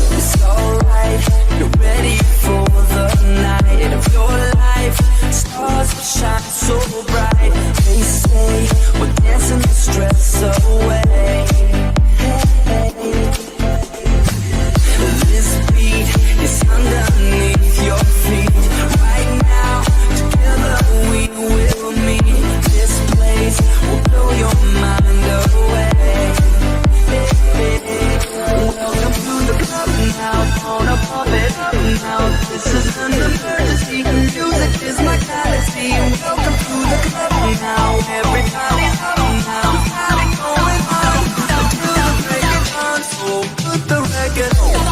It's alright, you're ready for the night of your life. Stars will shine so bright. They say we're dancing the stress away. This beat is underneath your feet. Right now, together we will meet. This place will blow your mind away. Welcome to the club now, wanna pump it up now. This is an emergency, music is my galaxy. Welcome to the club now, everybody's up now. Party going on, until the break of dawn. So put the record on.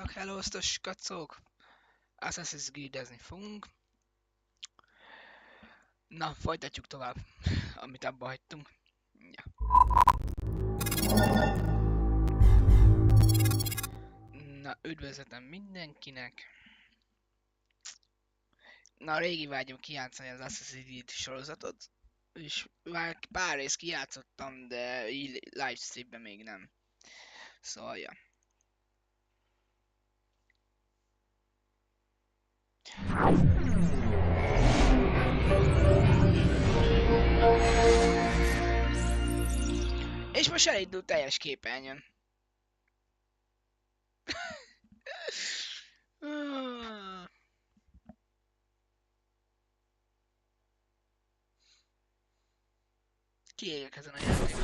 Sziasztok, hellóztos kacók! Assassin's Creed-ezni fogunk. Na, folytatjuk tovább, amit abba hagytunk. Ja. Na, üdvözletem mindenkinek. Na, régi vágyom kijátszani az Assassin's Creed sorozatot. És már pár részt kijátszottam, de így livestreamben még nem. Szóval, ja. És most elindult teljes képernyőn. Kiégek ezen a játékon.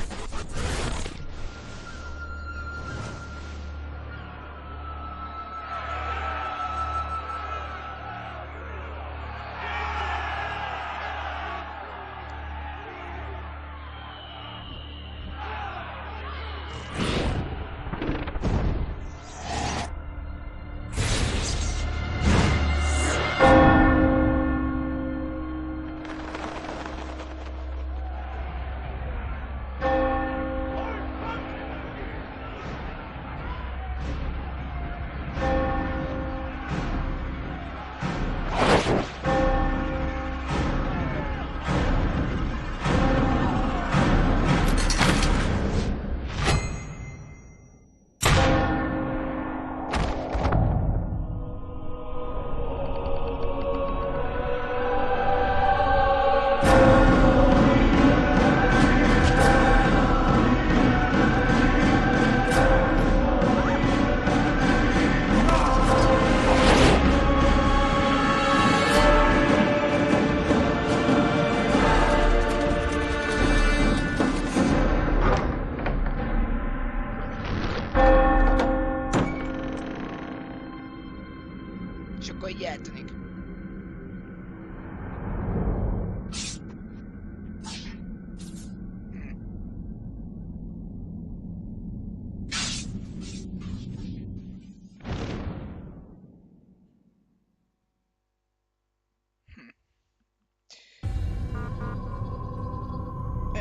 És akkor így eltűnik.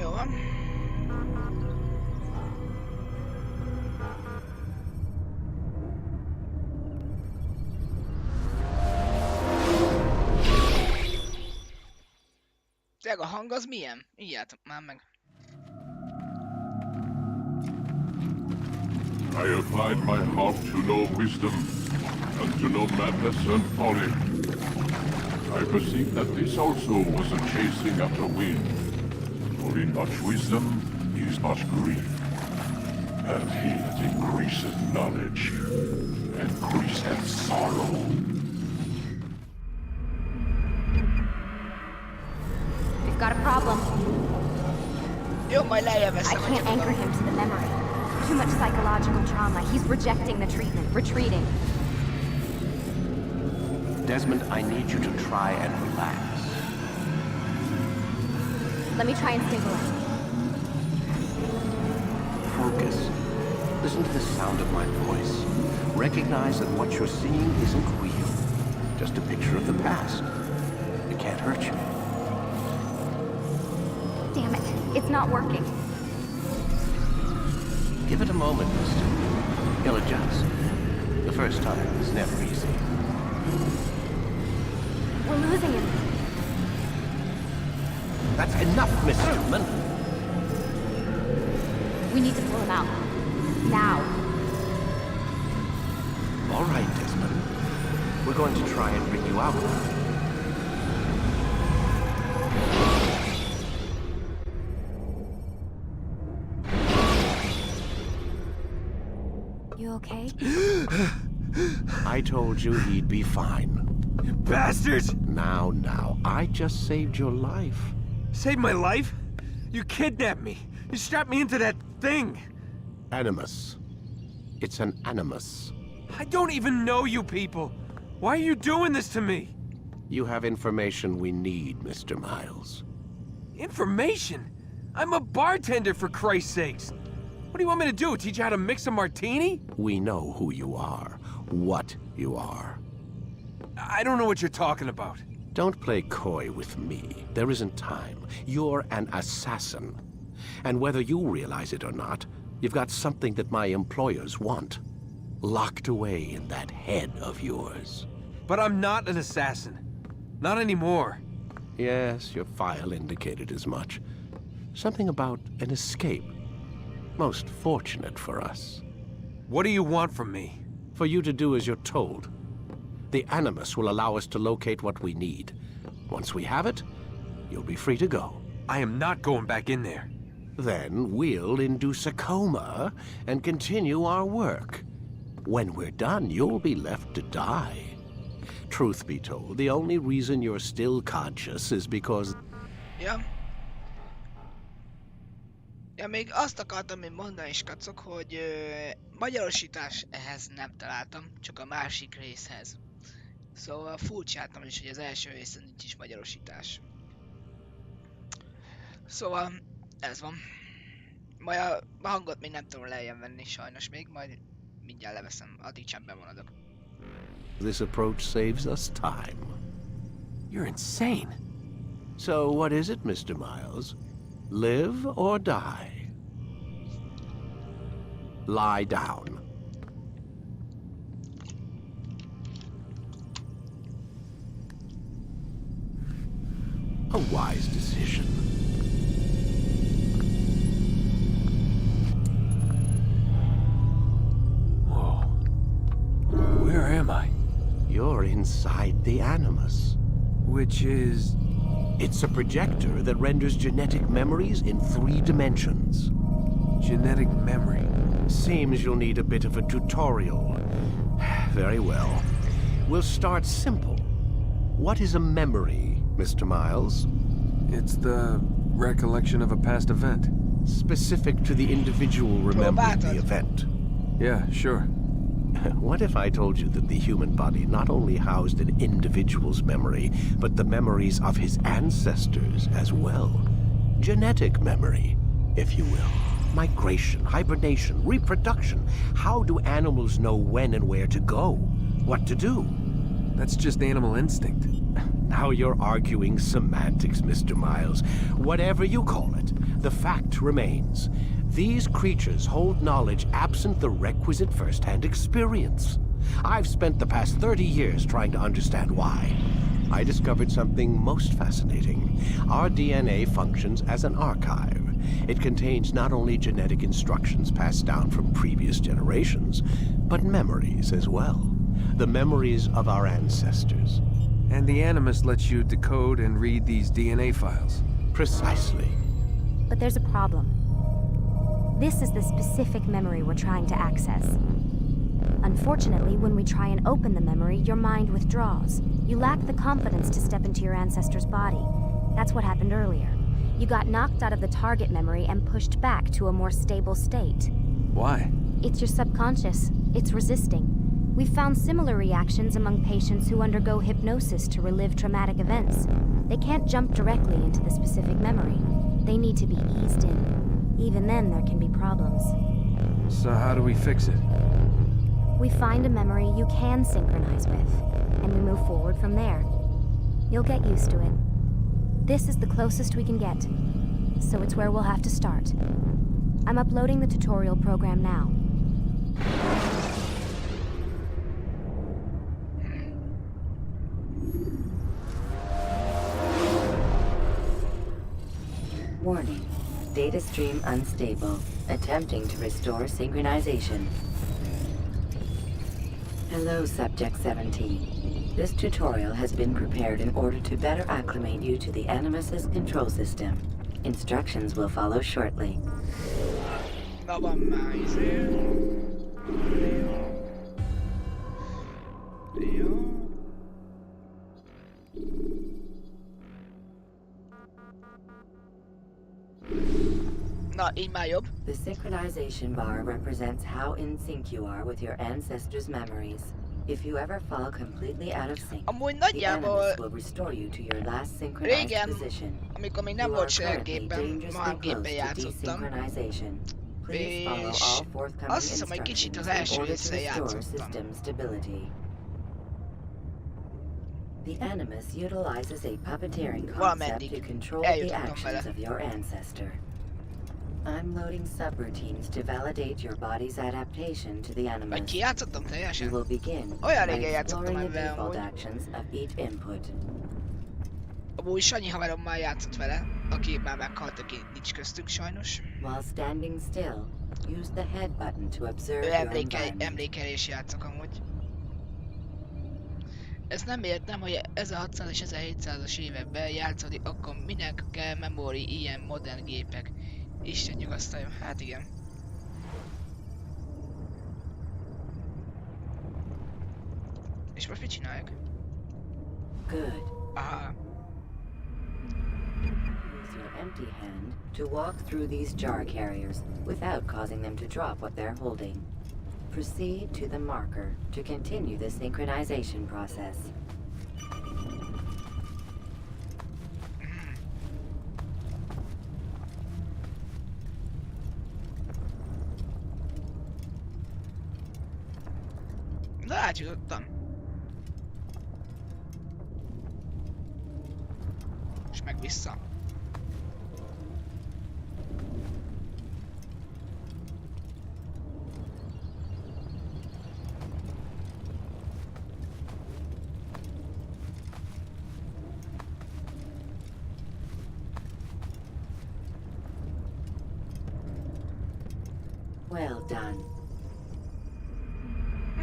Jó van. A hang az milyen? Ilyet már meg. I applied my heart to know wisdom, and to know madness and folly. I perceived that this also was a chasing after wind. For in much wisdom is much grief, and he that increaseth knowledge increaseth sorrow. Got a problem. Jó, majd lejjebb I veszem. can't anchor him to the memory. Too much psychological trauma. He's rejecting the treatment, retreating. Desmond, I need you to try and relax. Let me try and stabilize. Focus. Listen to the sound of my voice. Recognize that what you're seeing isn't real. Just a picture of the past. It can't hurt you. Damn it, it's not working. Give it a moment, mister. He'll adjust. The first time is never easy. We're losing him. That's enough, Miss Stillman. We need to pull him out. Now. All right, Desmond. We're going to try and bring you out. You okay? I told you he'd be fine. You bastards! Now, I just saved your life. Saved my life? You kidnapped me. You strapped me into that thing. Animus. It's an animus. I don't even know you people. Why are you doing this to me? You have information we need, Mr. Miles. Information? I'm a bartender, for Christ's sakes. What do you want me to do? Teach you how to mix a martini? We know who you are. what you are. I don't know what you're talking about. Don't play coy with me. There isn't time. You're an assassin. And whether you realize it or not, you've got something that my employers want. Locked away in that head of yours. But I'm not an assassin. Not anymore. Yes, your file indicated as much. Something about an escape. Most fortunate for us. What do you want from me? For you to do as you're told. The Animus will allow us to locate what we need. Once we have it, you'll be free to go. I am not going back in there. Then we'll induce a coma and continue our work. When we're done, you'll be left to die. Truth be told, the only reason you're still conscious is because... Ja. Ja, még azt akartam én mondani is, kacok, hogy magyarosítás ehhez nem találtam, csak a másik részhez. Szóval furcsáltam is, hogy az első részen nincs is magyarosítás. Szóval ez van. Majd a hangot még nem tudom lejjebb venni sajnos még, majd mindjárt leveszem, addig csendben maradok. this approach saves us time. You're insane. So what is it, Mr. Miles? Live or die? Lie down. A wise decision. Whoa. Where am I? You're inside the Animus. Which is... It's a projector that renders genetic memories in 3 dimensions. genetic memory. Seems you'll need a bit of a tutorial. Very well. We'll start simple. What is a memory, Mr. Miles? It's the recollection of a past event. Specific to the individual remembering the event. Yeah, sure. What if I told you that the human body not only housed an individual's memory, but the memories of his ancestors as well? Genetic memory, if you will. Migration, hibernation, reproduction. How do animals know when and where to go? What to do? That's just animal instinct. Now you're arguing semantics, Mr. Miles. Whatever you call it, the fact remains. These creatures hold knowledge absent the requisite first-hand experience. I've spent the past 30 years trying to understand why. I discovered something most fascinating. Our DNA functions as an archive. It contains not only genetic instructions passed down from previous generations, but memories as well. The memories of our ancestors. And the Animus lets you decode and read these DNA files. Precisely. But there's a problem. This is the specific memory we're trying to access. Unfortunately, when we try and open the memory, your mind withdraws. You lack the confidence to step into your ancestor's body. That's what happened earlier. You got knocked out of the target memory and pushed back to a more stable state. Why? It's your subconscious. It's resisting. We've found similar reactions among patients who undergo hypnosis to relive traumatic events. They can't jump directly into the specific memory. They need to be eased in. Even then, there can be problems. So how do we fix it? We find a memory you can synchronize with, and we move forward from there. You'll get used to it. This is the closest we can get, so it's where we'll have to start. I'm uploading the tutorial program now. Warning. Data stream unstable. Attempting to restore synchronization. Hello, Subject 17. This tutorial has been prepared in order to better acclimate you to the Animus's control system. Instructions will follow shortly. Na van már izé. Jó. Na, így már jobb. The synchronization bar represents how in sync you are with your ancestors' memories. If you ever fall completely out of sync, Amúgy the nagyjából Animus will restore you to your last synchronized régen, position. amikor még nem You volt are currently sergépen, dangerously már gépen close to játszottam. desynchronization. Please follow És all forthcoming azt hiszem, hogy kicsit az instructions in első order to résszel restore játszottam. system stability. The Animus utilizes a puppeteering concept to Valameddig control the eljutottam actions vele. of your ancestor. I'm loading subroutines to validate your body's adaptation to the Vagy Animus. kijátszottam You teljesen? will begin Olyan by régen játszottam exploring the ebben default amúgy. actions of each input. Amúgy Sanyi haverom már játszott vele, aki már meghalt, aki nincs köztünk sajnos. While standing still, use the head button to observe Ő your environment. emlékelés játszok amúgy. Ezt nem értem, hogy 1600 és 1700-as években játszani, akkor minek kell memory ilyen modern gépek. Isten nyugasztaljon, hát igen. És most mit csináljak? Good. Aha. Use your empty hand to walk through these jar carriers without causing them to drop what they're holding. Proceed to the marker to continue the synchronization process. Na, átjutottam. És meg vissza. Well done.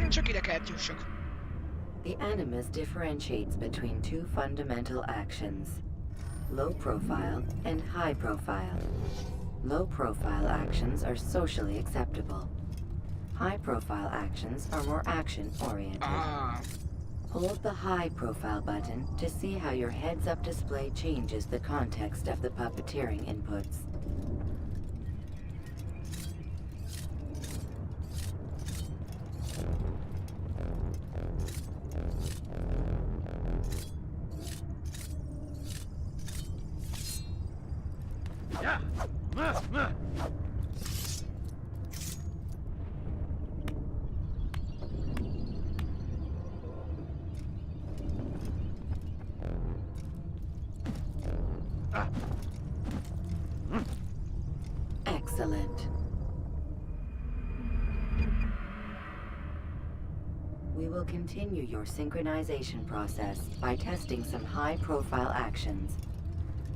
Csak ide kellett jussak. The Animus differentiates between two fundamental actions: low profile and high profile. Low profile actions are socially acceptable. High profile actions are more action oriented. Ah. Hold the high profile button to see how your heads up display changes the context of the puppeteering inputs. Excellent. We will continue your synchronization process by testing some high-profile actions.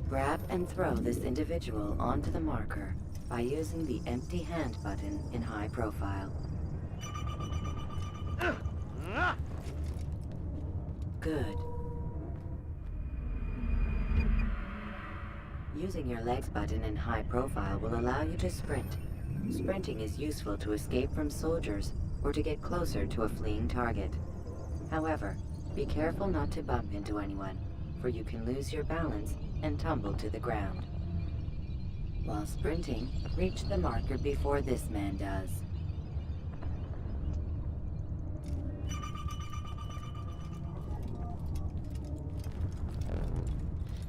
Grab and throw this individual onto the marker by using the empty hand button in high profile. Good. Using your legs button in high profile will allow you to sprint. Sprinting is useful to escape from soldiers or to get closer to a fleeing target. However, be careful not to bump into anyone, for you can lose your balance and tumble to the ground. While sprinting, reach the marker before this man does.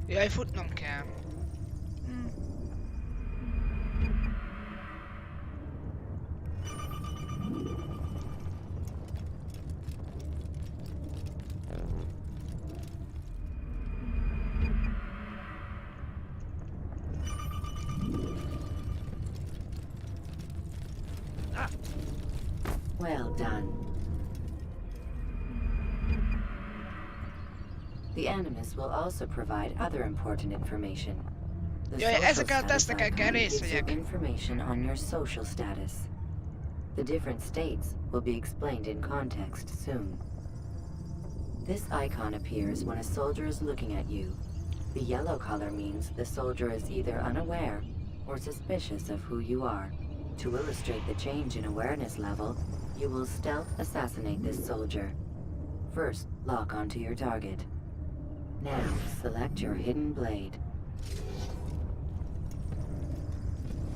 Jaj, futnom kell. Well done. The Animus will also provide other important information. The Jaj, social ezeken a status teszteken kell icon részt gives you vegyek. information on your social status. The different states will be explained in context soon. This icon appears when a soldier is looking at you. The yellow color means the soldier is either unaware or suspicious of who you are. To illustrate the change in awareness level, you will stealth assassinate this soldier. First, lock onto your target. Now, select your hidden blade.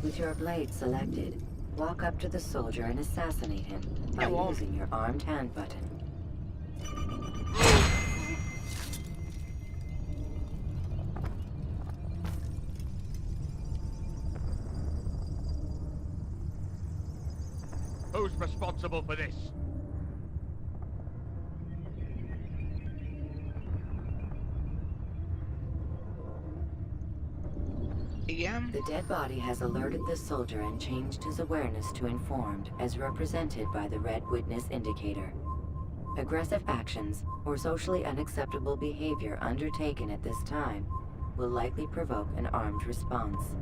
With your blade selected, walk up to the soldier and assassinate him by Jawohl. using your armed hand button. Who's responsible for this? Igen. The dead body has alerted the soldier and changed his awareness to informed, as represented by the red witness indicator. Aggressive actions or socially unacceptable behavior undertaken at this time will likely provoke an armed response.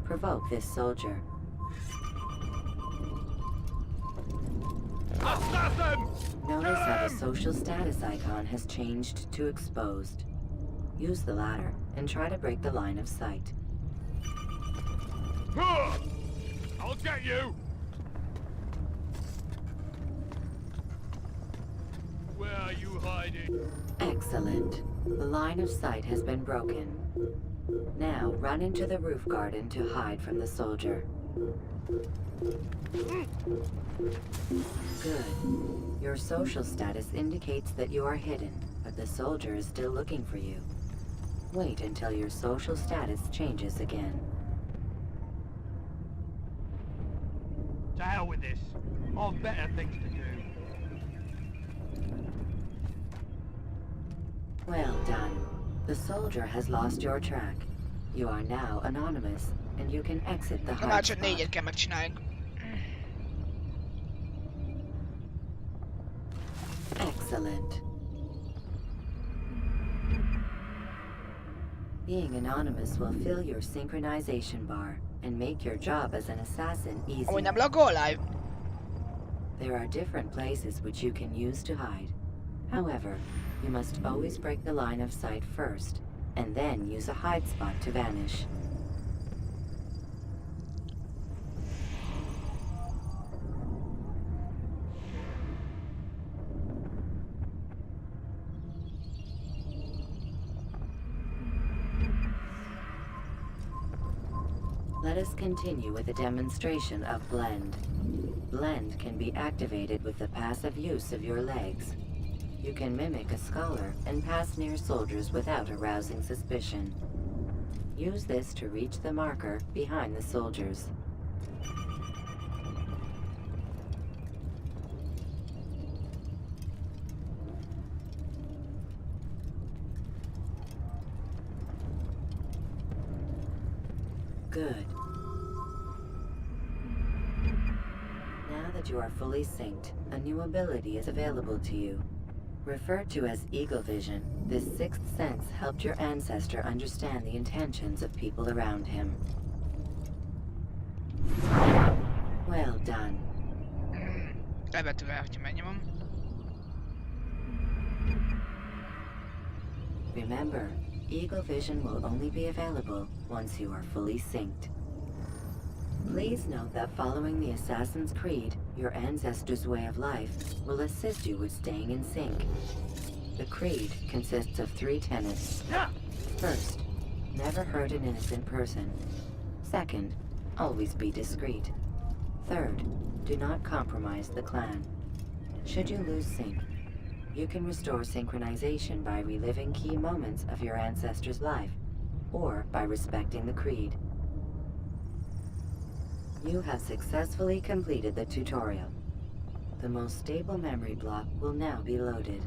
Provoke this soldier. Assassin! Notice how the social status icon has changed to exposed. Use the latter and try to break the line of sight. I'll get you! Where are you hiding? Excellent. The line of sight has been broken. Now run into the roof garden to hide from the soldier. Good. Your social status indicates that you are hidden, but the soldier is still looking for you. Wait until your social status changes again. To hell with this. I've better things to do. Well done. The soldier has lost your track. You are now anonymous, and you can exit the Már hide csak spot. 4-et kell megcsináljunk. Excellent. Being anonymous will fill your synchronization bar and make your job as an assassin easy. Amúgy nem lagol live? There are different places which you can use to hide. However, you must always break the line of sight first, and then use a hide spot to vanish. Let us continue with a demonstration of Blend. Blend can be activated with the passive use of your legs. You can mimic a scholar and pass near soldiers without arousing suspicion. Use this to reach the marker behind the soldiers. Good. Now that you are fully synced, a new ability is available to you. Referred to as Eagle Vision, this sixth sense helped your ancestor understand the intentions of people around him. Well done. Levetőre, hogyha megnyomom. Remember, Eagle Vision will only be available once you are fully synced. Please note that following the Assassin's Creed, your ancestors' way of life will assist you with staying in sync. The Creed consists of 3 tenets. First, never hurt an innocent person. Second, always be discreet. Third, do not compromise the clan. Should you lose sync, you can restore synchronization by reliving key moments of your ancestor's life, or by respecting the Creed. You have successfully completed the tutorial. The most stable memory block will now be loaded.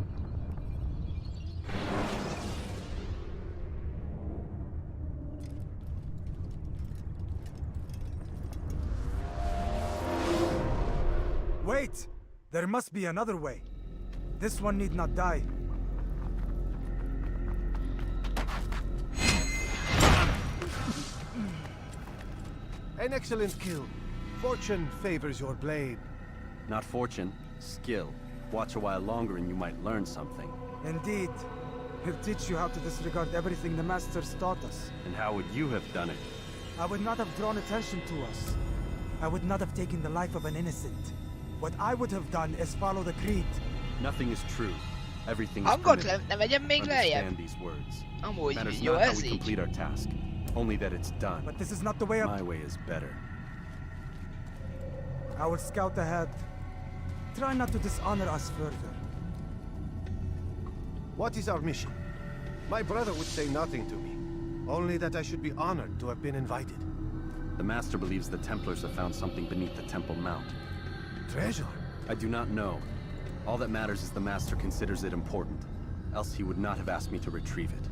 Wait! There must be another way. This one need not die. An excellent kill. Fortune favors your blade. Not fortune, skill. Watch a while longer and you might learn something. Indeed. He'll teach you how to disregard everything the Masters taught us. And how would you have done it? I would not have drawn attention to us. I would not have taken the life of an innocent. What I would have done is follow the Creed. Nothing is true. Everything is Hangot permitted. ne vegyem még lejjebb. Understand these words. Amúgy Matters jó not how ez we így. complete our task, only that it's done. But this is not the way of... My way is better. I will scout ahead. Try not to dishonor us further. What is our mission? My brother would say nothing to me. Only that I should be honored to have been invited. The Master believes the Templars have found something beneath the Temple Mount. treasure? I do not know. All that matters is the Master considers it important. Else he would not have asked me to retrieve it.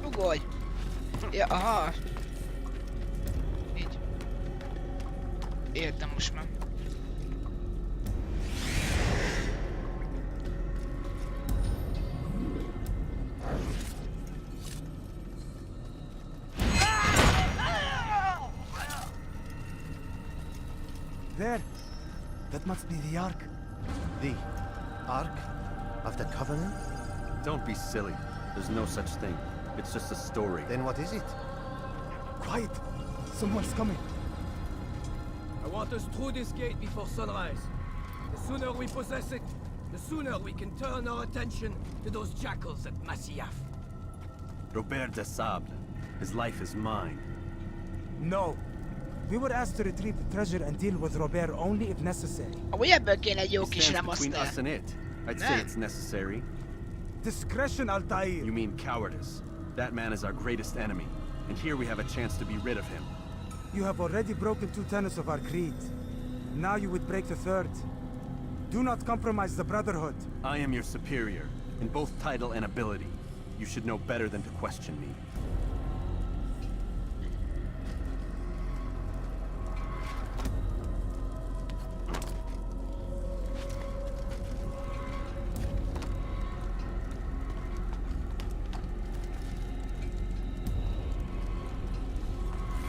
Ugorj! Ja, aha. Így. Értem most már. There! That must be the Ark. The Ark of the Covenant? Don't be silly. There's no such thing. It's just a story. Then what is it? Quiet! Someone's coming. I want us through this gate before sunrise. The sooner we possess it, the sooner we can turn our attention to those jackals at Masyaf. Robert de Sable. His life is mine. No. We were asked to retrieve the treasure and deal with Robert only if necessary. Amúgy ebből kéne egy jó He kis stands between remaster. us and it. I'd say Nem. it's necessary. Discretion, Altair! You mean cowardice. That man is our greatest enemy, and here we have a chance to be rid of him. You have already broken 2 tenets of our creed. Now you would break the 3rd. Do not compromise the Brotherhood. I am your superior, in both title and ability. You should know better than to question me.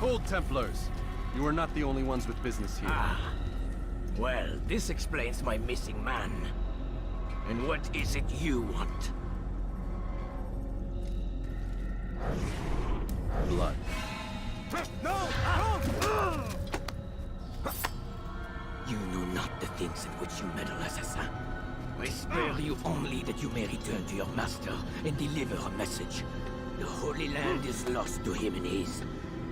Hold, Templars! You are not the only ones with business here. Well, this explains my missing man. And what is it you want? Blood. You know not the things in which you meddle, assassin. I spare you only that you may return to your master and deliver a message. The Holy Land is lost to him and his.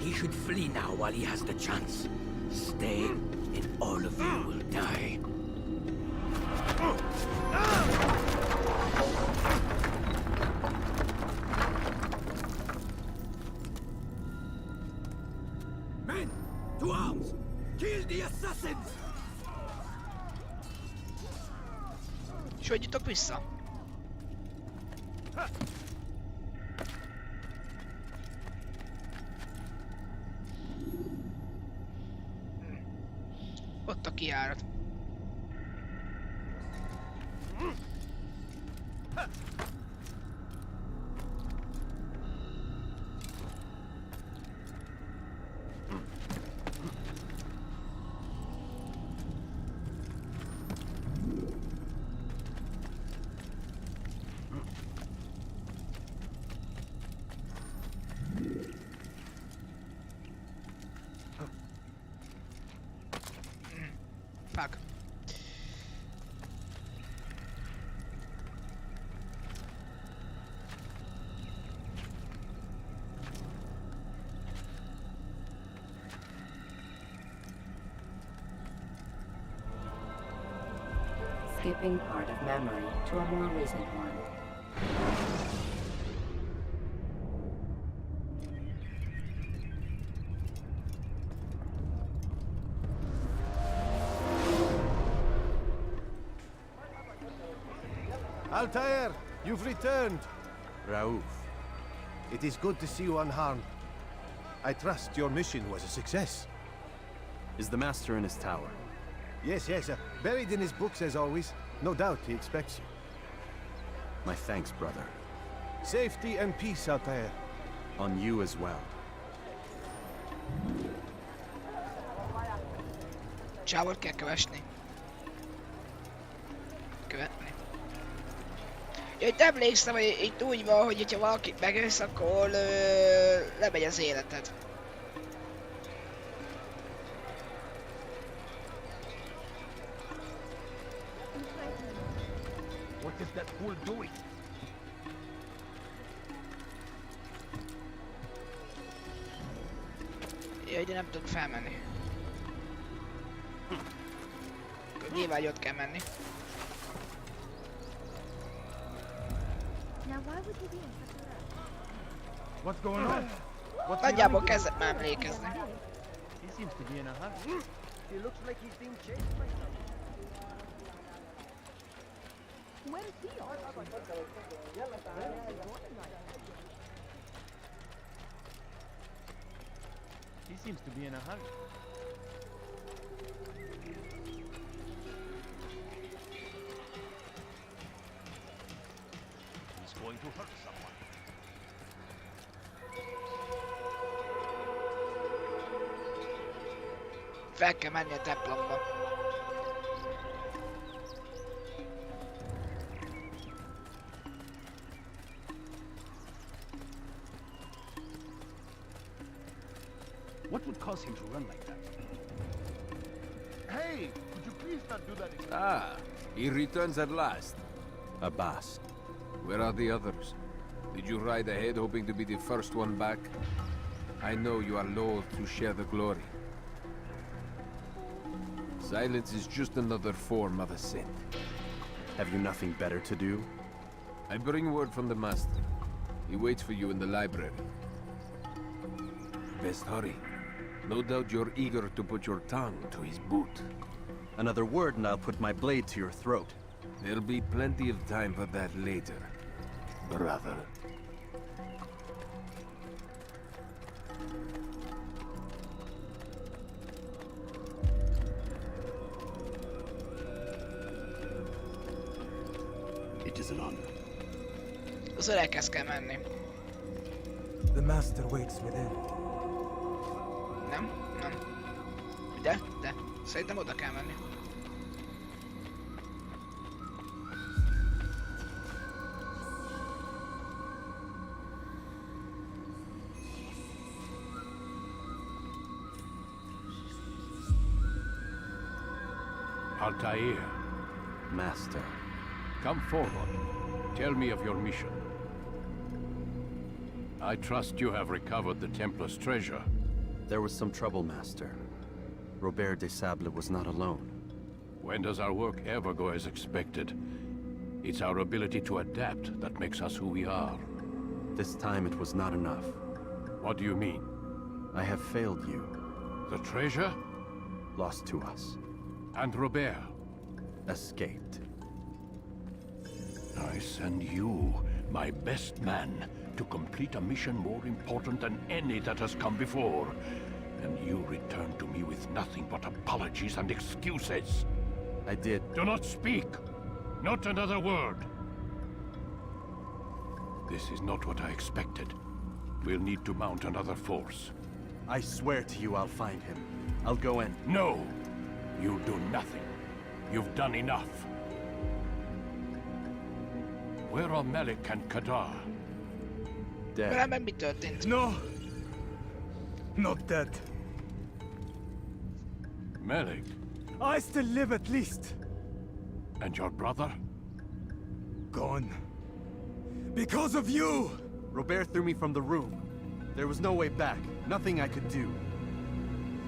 He should flee now while he has the chance. Stay, and all of you will die. Men, to arms! Kill the assassins! És hogy jutok vissza? Ott a kijárat. Fuck. Skipping part of memory to a more recent one. Altair, you've returned. Raouf. It is good to see you unharmed. I trust your mission was a success. Is the Master in his tower? Yes, buried in his books as always. No doubt he expects you. My thanks, brother. Safety and peace, Altair. On you as well. Csávot kell kövesni. Követni. Ja, itt emlékszem, hogy itt úgy van, hogy ha valakit megölsz, akkor lemegy az életed. was that fool doing? Jaj, de nem tudok felmenni. Nyilván ott kell menni. Now why would he be in such a rush? What's going on? Nagyjából kezdett már emlékezni. He seems to be in a hurry. He looks like he's being chased by something. Where is he off He seems to be in a hurry. He's going to hurt someone. Fel kell menni a templomba. What would cause him to run like that? Hey, could you please not do that again? Ah, he returns at last. Abbas. Where are the others? Did you ride ahead hoping to be the first one back? I know you are loath to share the glory. Silence is just another form of assent. Have you nothing better to do? I bring word from the Master. He waits for you in the library. Best hurry. No doubt you're eager to put your tongue to his boot. Another word and I'll put my blade to your throat. There'll be plenty of time for that later, brother. It is an honor. Az öreghez kell menni. The master waits within. Nem? Nem. De. Szerintem oda kell menni. Altair, Master. come forward. Tell me of your mission. I trust you have recovered the Templar's treasure. There was some trouble, Master. Robert de Sable was not alone. When does our work ever go as expected? It's our ability to adapt that makes us who we are. This time it was not enough. What do you mean? I have failed you. The treasure? Lost to us. And Robert? Escaped. I send you, my best man, to complete a mission more important than any that has come before. And you return to me with nothing but apologies and excuses. I did. Do not speak! Not another word! This is not what I expected. We'll need to mount another force. I swear to you I'll find him. I'll go in. No! You do nothing. You've done enough. Where are Malik and Kadar? Dead. Velem mi történt? No! Not dead. Malik? I still live at least. And your brother? Gone. Because of you! Robert threw me from the room. There was no way back. Nothing I could do.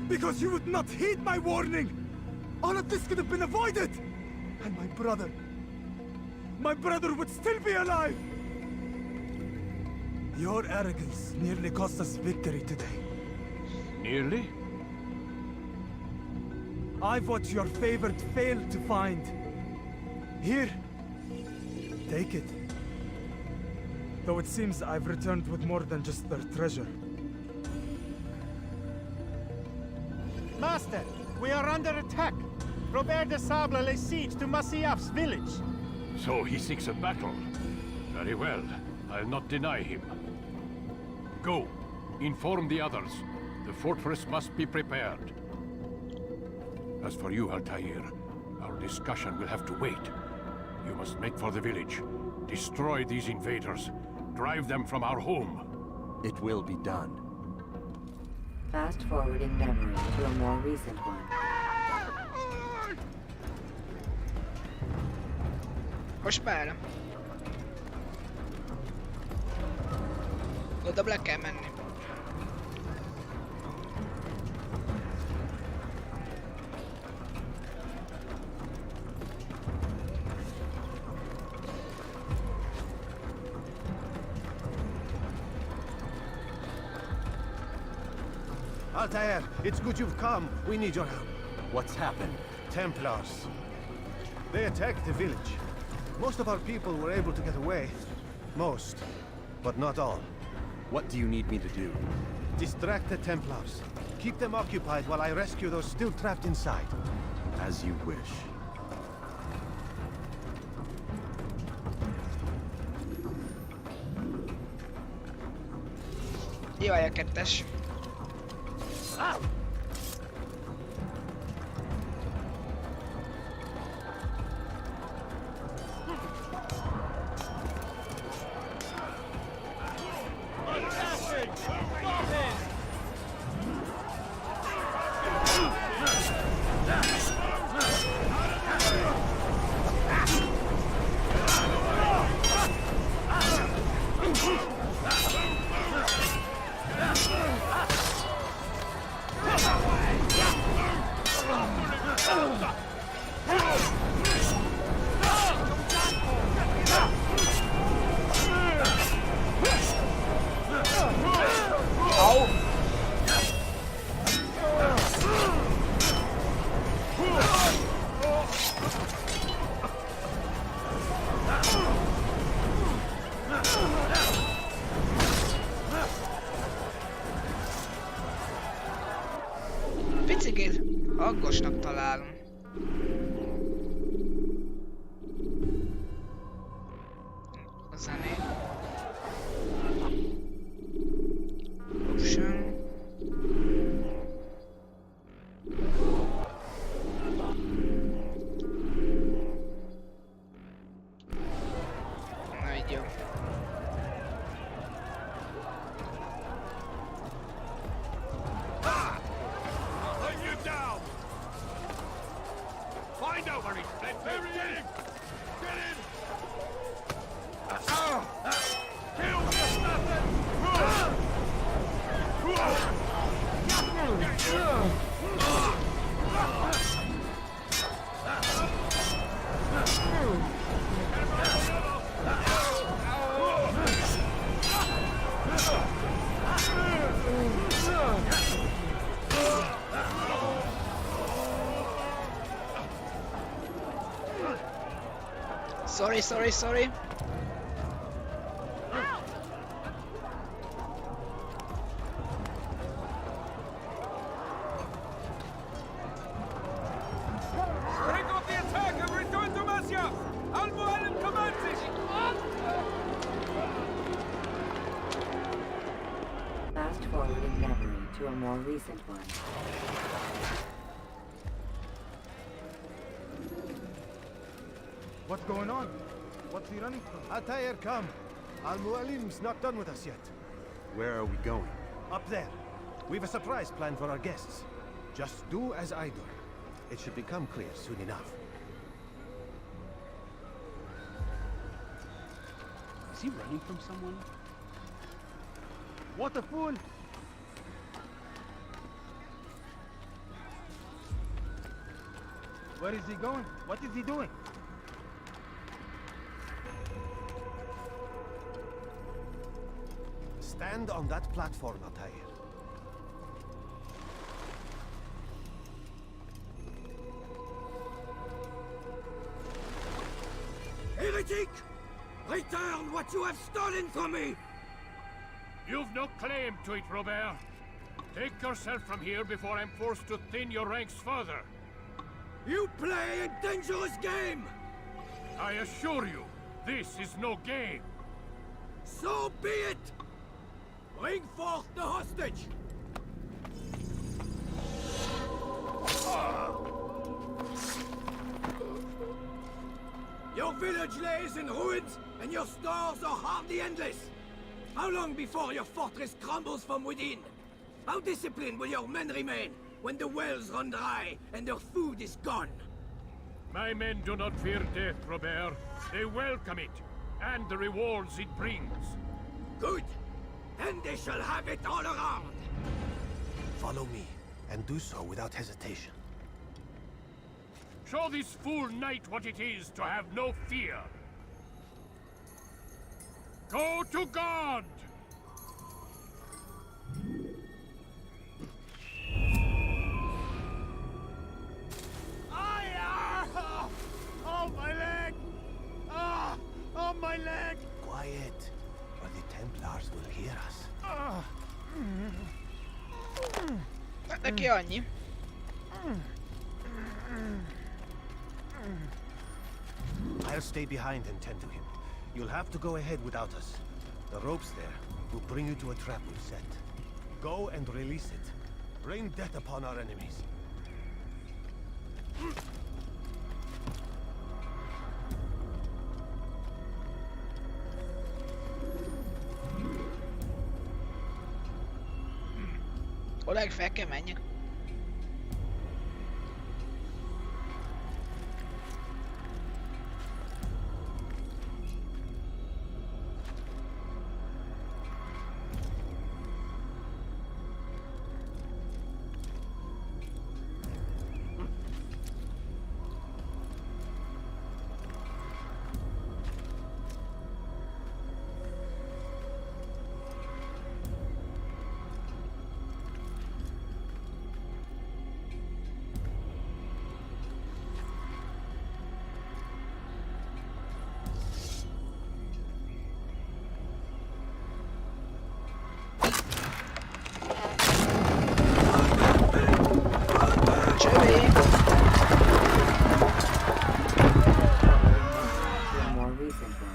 Because you would not heed my warning! All of this could have been avoided! And my brother would still be alive! Your arrogance nearly cost us victory today. Nearly? I've what your favored failed to find. Here, take it. Though it seems I've returned with more than just their treasure. Master, we are under attack. Robert de Sable lays siege to Masyaf's village. So he seeks a battle. Very well. I'll not deny him. Go. Inform the others. The fortress must be prepared. As for you, Altair, our discussion will have to wait. You must make for the village. Destroy these invaders. Drive them from our home. It will be done. Fast forwarding memory to a more recent one. Most merre? Oda le kell menni. Altair, it's good you've come. We need your help. What's happened? Templars. They attacked the village. Most of our people were able to get away. Most, but not all. What do you need me to do? Distract the Templars. Keep them occupied while I rescue those still trapped inside. As you wish. Jaj, a kettes. Picikét hangosnak találom. A zenét. Option. Na így jó. Find out where he's fled. There he is! Get in! Kill this nothing! Sorry. Break off the attack and return to Masya! Al-Mu'allim commands it! Fast forwarding memory to a more recent one. What's going on? What's he running from? Altair, come. Al-Mu'allim's not done with us yet. Where are we going? Up there. We've a surprise plan for our guests. Just do as I do. It should become clear soon enough. Is he running from someone? What a fool! Where is he going? What is he doing? Stand on that platform, Altair. Heretic! Return what you have stolen from me! You've no claim to it, Robert. Take yourself from here before I'm forced to thin your ranks further. You play a dangerous game! I assure you, this is no game. So be it! Bring forth the hostage! Your village lays in ruins, and your stores are hardly endless. How long before your fortress crumbles from within? How disciplined will your men remain when the wells run dry and their food is gone? My men do not fear death, Robert. They welcome it, and the rewards it brings. Good. Then they shall have it all around. Follow me, and do so without hesitation. Show this fool knight what it is to have no fear. Go to God! Oh, my leg! Ah! Oh, my leg! Quiet, or the Templars will hear us. Neki annyi. I'll stay behind and tend to him. You'll have to go ahead without us. The ropes there will bring you to a trap we've set. Go and release it. Rain death upon our enemies. Oleg, fel kell menjek.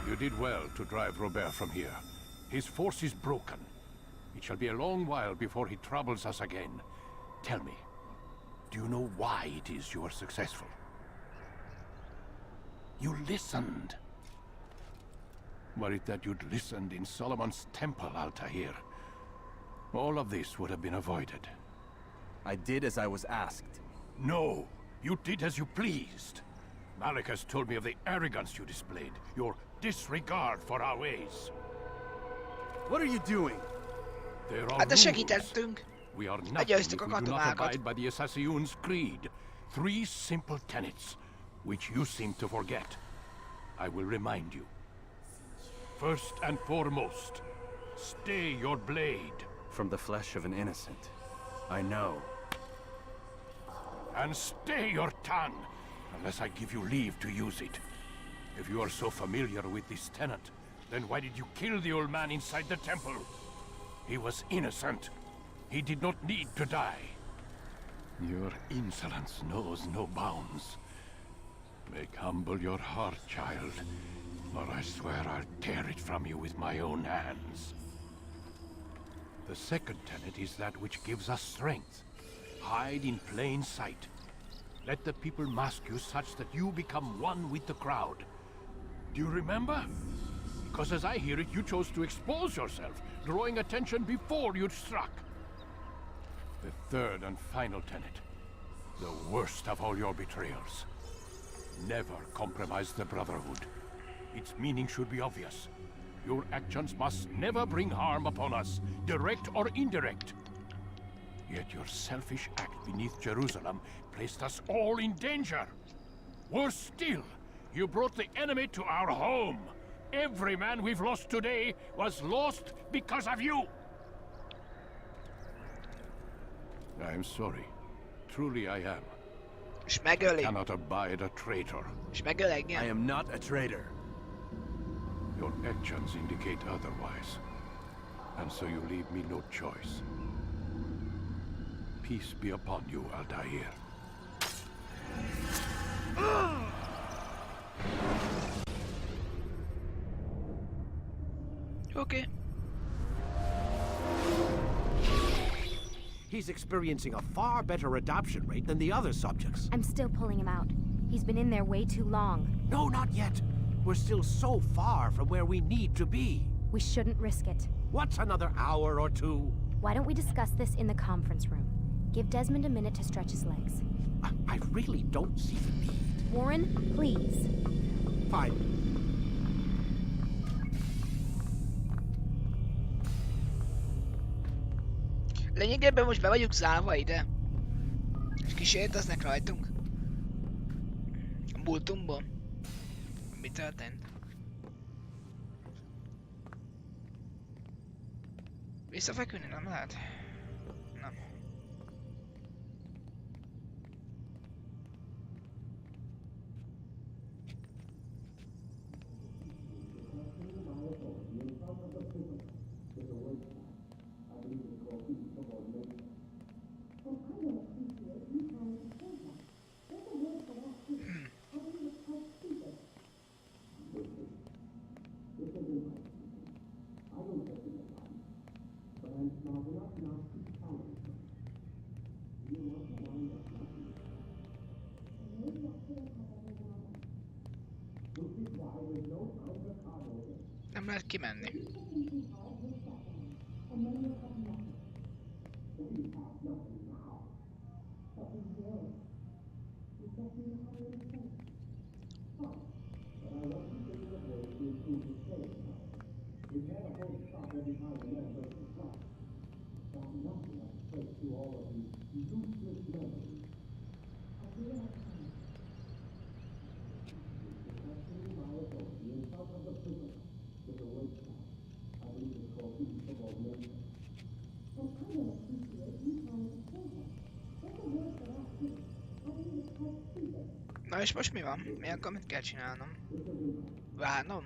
You did well to drive Robert from here. His force is broken. It shall be a long while before he troubles us again. Tell me, do you know why it is you were successful? You listened. Were it that you'd listened in Solomon's temple, Altair, all of this would have been avoided. I did as I was asked. No, you did as you pleased. Malik has told me of the arrogance you displayed, your disregard for our ways. What are you doing? There are Hát de rules. segítettünk. We are nothing Legyőztük if a we do not katonákat. abide by the Assassin's Creed. 3 simple tenets, which you seem to forget. I will remind you. First and foremost, stay your blade. From the flesh of an innocent. I know. And stay your tongue, unless I give you leave to use it. If you are so familiar with this tenet, then why did you kill the old man inside the temple? He was innocent. He did not need to die. Your insolence knows no bounds. Make humble your heart, child, or I swear I'll tear it from you with my own hands. The second tenet is that which gives us strength. Hide in plain sight. Let the people mask you such that you become one with the crowd. Do you remember? Because as I hear it, you chose to expose yourself, drawing attention before you'd struck. The third and final tenet. The worst of all your betrayals. Never compromise the Brotherhood. Its meaning should be obvious. Your actions must never bring harm upon us, direct or indirect. Yet your selfish act beneath Jerusalem placed us all in danger. Worse still, you brought the enemy to our home. Every man we've lost today was lost because of you. I am sorry. Truly I am. És megöli. Cannot abide a traitor. És megöl engem. I am not a traitor. Your actions indicate otherwise. And so you leave me no choice. Peace be upon you, Altair. Okay. He's experiencing a far better adoption rate than the other subjects. I'm still pulling him out. He's been in there way too long. No, not yet. We're still so far from where we need to be. We shouldn't risk it. What's another hour or two? Why don't we discuss this in the conference room? Give Desmond a minute to stretch his legs. I really don't see the need. Warren, please. Fine. Lényegében most be vagyunk zárva ide. És kísérleteznek rajtunk. A múltunkból. Mi történt? Visszafeküdni nem lehet? Nem. Nem lehet kimenni. Na és most mi van? Mi akkor mit kell csinálnom? Várnom?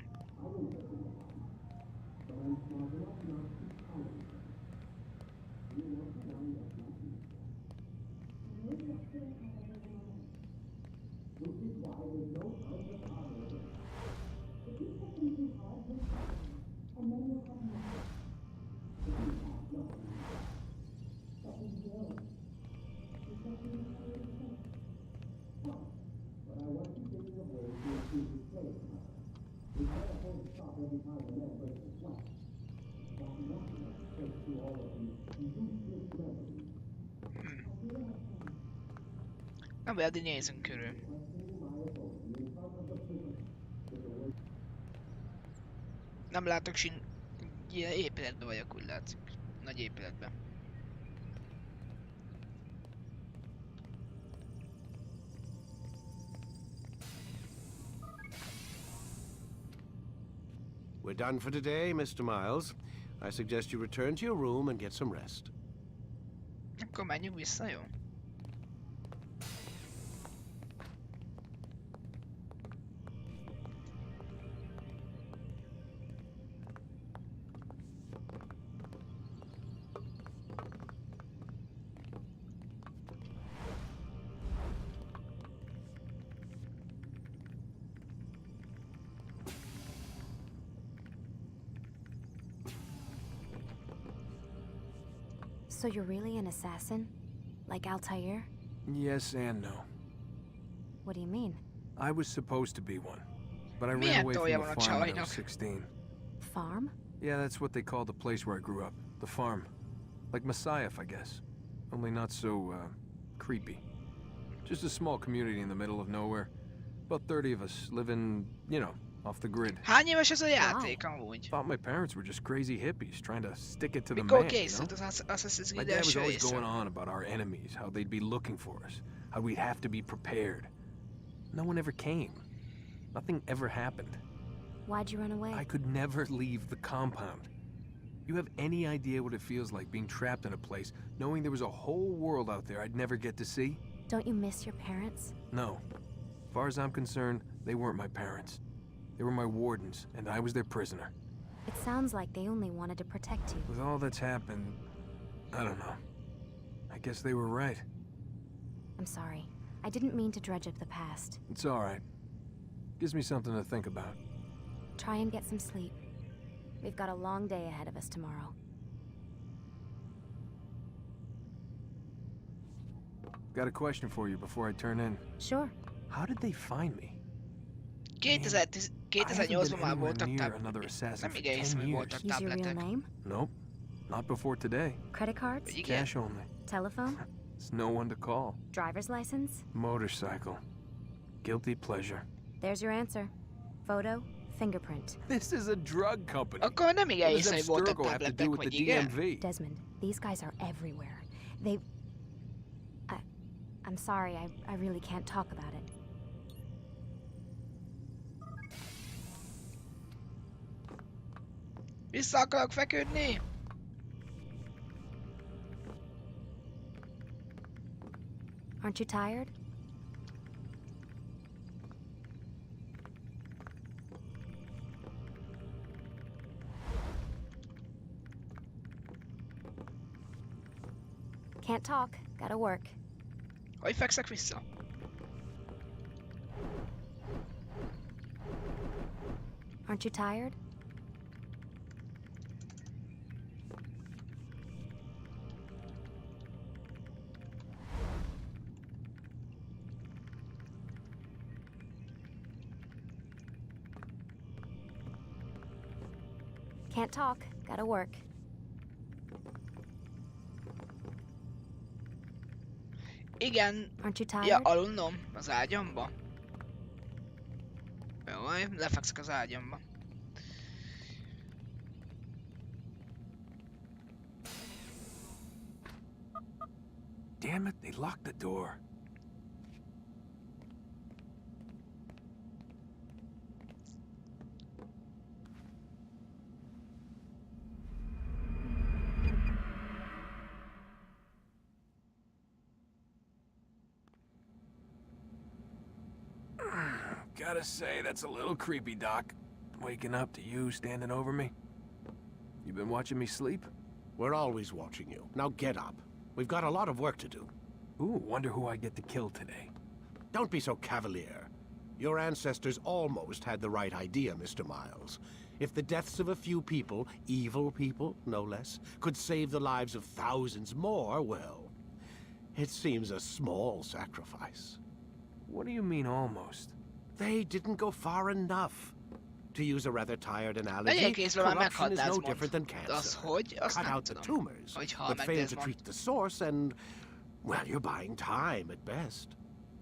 Na be, addig nézzünk körül. Nem látok ilyen épületben vagyok, úgy látszik. Nagy épületben. We're done for today, Mr. Miles. I suggest you return to your room and get some rest. Akkor menjünk vissza, jó? So you're really an assassin? Like Altair? Yes and no. What do you mean? I was supposed to be one, but I ran away from the farm when I was 16. Farm? Yeah, that's what they called the place where I grew up. The farm. Like Messiah, I guess. Only not so, creepy. Just a small community in the middle of nowhere. About 30 of us living, you know, off the grid. Hány éves ez a játék amúgy? Thought my parents were just crazy hippies trying to stick it to the Mikor man, you készült know? az Assassin's My Creed dad was első always része? going on about our enemies, how they'd be looking for us, how we'd have to be prepared. No one ever came. Nothing ever happened. Why'd you run away? I could never leave the compound. You have any idea what it feels like being trapped in a place, knowing there was a whole world out there I'd never get to see? Don't you miss your parents? No. As far as I'm concerned, they weren't my parents. They were my wardens, and I was their prisoner. It sounds like they only wanted to protect you. With all that's happened, I don't know. I guess they were right. I'm sorry. I didn't mean to dredge up the past. It's all right. Gives me something to think about. Try and get some sleep. We've got a long day ahead of us tomorrow. Got a question for you before I turn in. Sure. How did they find me? 2008-ban már voltak another assassin nem for igen 10 hiszem, hogy years. voltak Use your real tabletek. name? Nope. Not before today. Credit cards? Igen. Cash only. Telephone? There's no one to call. Driver's license? Motorcycle. Guilty pleasure. There's your answer. Photo, fingerprint. This is a drug company. Akkor nem igen What does észre, hogy voltak Abstergo have to do tabletek, with vagy the igen? DMV? Desmond, these guys are everywhere. I'm sorry, I really can't talk about it. Vissza akarok feküdni? Aren't you tired? Can't talk, gotta work. Hogy fekszek vissza? Aren't you tired? Can't talk, gotta work. Igen. Aren't you tired? Ja, aludnom az ágyamba? Jó, lefekszek az ágyamba. Damn it, they locked the door. Gotta say, that's a little creepy, Doc. Waking up to you standing over me. You been watching me sleep? We're always watching you. Now get up. We've got a lot of work to do. Ooh, wonder who I get to kill today. Don't be so cavalier. Your ancestors almost had the right idea, Mr. Miles. If the deaths of a few people, evil people, no less, could save the lives of thousands more, well, it seems a small sacrifice. What do you mean, almost? They didn't go far enough. To use a rather tired analogy, Egyébként észre már corruption meghalt is no Desmond. different than De cancer. az hogy? Azt Cut nem out the tudom. tumors, Hogy hal but meg fail to Desmond. treat the source and, well, you're buying time at best.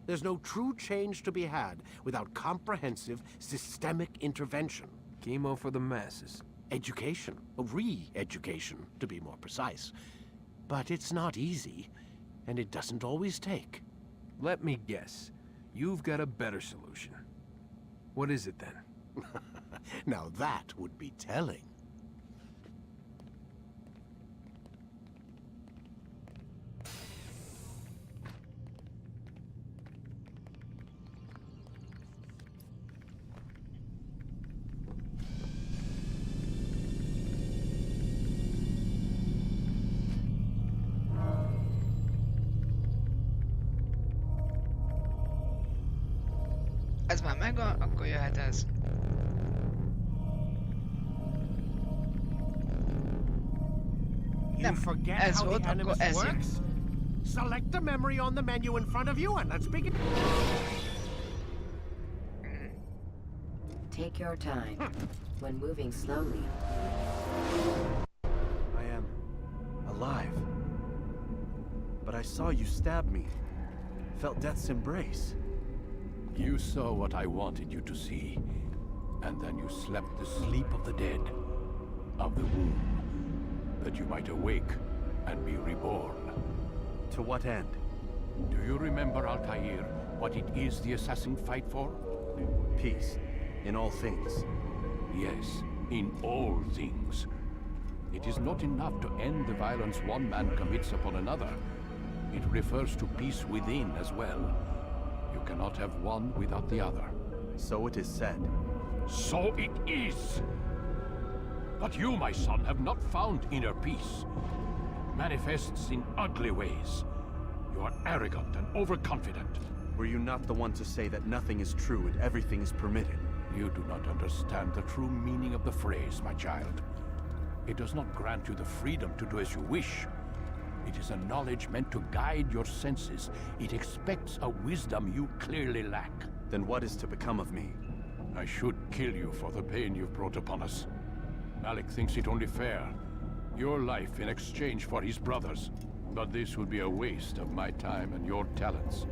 There's no true change to be had without comprehensive, systemic intervention. Chemo for the masses. Education, re-education, to be more precise. But it's not easy, and it doesn't always take. Let me guess. You've got a better solution. What is it then? Now that would be telling. Ez már megvan, akkor jöhet ez. You forget ez how volt, the akkor animus ez jön. works? Select the memory on the menu in front of you and let's begin. Take your time. When moving slowly, I am alive. But I saw you stab me. Felt death's embrace. You saw what I wanted you to see, and then you slept the sleep of the dead, of the womb, that you might awake and be reborn. To what end? Do you remember, Altair, what it is the assassins fight for? Peace. In all things. Yes, in all things. It is not enough to end the violence one man commits upon another. It refers to peace within as well. You cannot have one without the other. So it is said. So it is! But you, my son, have not found inner peace. It manifests in ugly ways. You are arrogant and overconfident. Were you not the one to say that nothing is true and everything is permitted? You do not understand the true meaning of the phrase, my child. It does not grant you the freedom to do as you wish. It is a knowledge meant to guide your senses. It expects a wisdom you clearly lack. Then what is to become of me? I should kill you for the pain you've brought upon us. Malik thinks it only fair. Your life in exchange for his brother's. But this would be a waste of my time and your talents.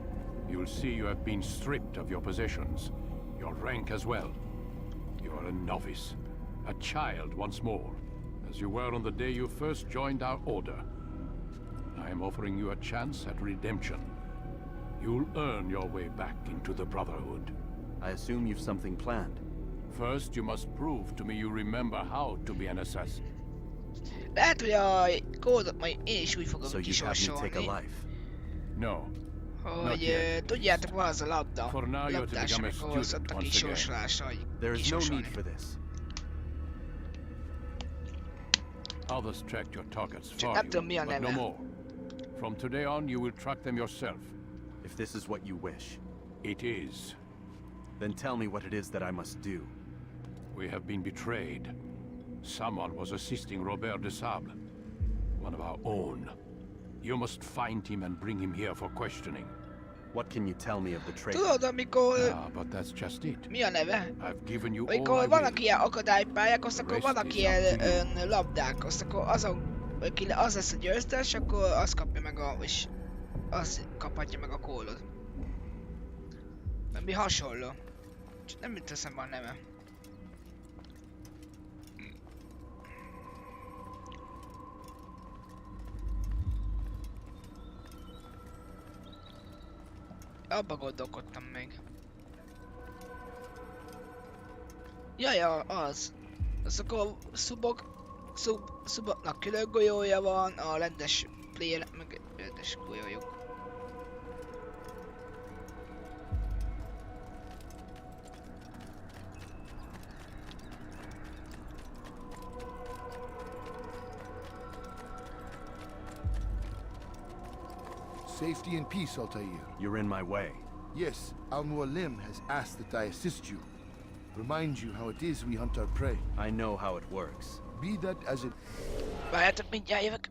you'll see you have been stripped of your possessions, your rank as well. You are a novice, a child once more, as you were on the day you first joined our order. I am offering you a chance at redemption. You'll earn your way back into the Brotherhood. I assume you've something planned. First, you must prove to me you remember how to be an assassin. Lehet, hogy a kódot majd én is úgy fogom So you'd have me take a kisorsolni, life. No. hogy tudjátok, van az a labda, For now, you're to labdás, become a amikor student szoktak once again. kisorsolásra, hogy There is no kisorsolni. need for this. Others tracked your targets Csak for nem tudom, mi you, a but no neve. more. From today on, you will track them yourself. If this is what you wish, It is. then tell me what it is that I must do. We have been betrayed. Someone was assisting Robert de Sable, one of our own. You must find him and bring him here for questioning. What can you tell me of the traitor? Tudod, amikor... Ah, but that's just it. Mi a neve? I've given you all Amikor I vannak will. ilyen akadálypályák, azt akkor Rest vannak is ilyen up to you. labdák, azt akkor azon, aki az lesz a győztes, akkor az kapja meg és az kaphatja meg a kólod. Mi hasonló. Csak nem jut eszembe a neve. Abba gondolkodtam még. Jaja, az. Az akkor szuboknak külön golyója van, a rendes player meg rendes golyójuk. Safety and peace, Altair. You're in my way. Yes, Al-Mualim has asked that I assist you. Remind you how it is we hunt our prey. I know how it works. Be that as it... Várjátok, mindjárt jövök.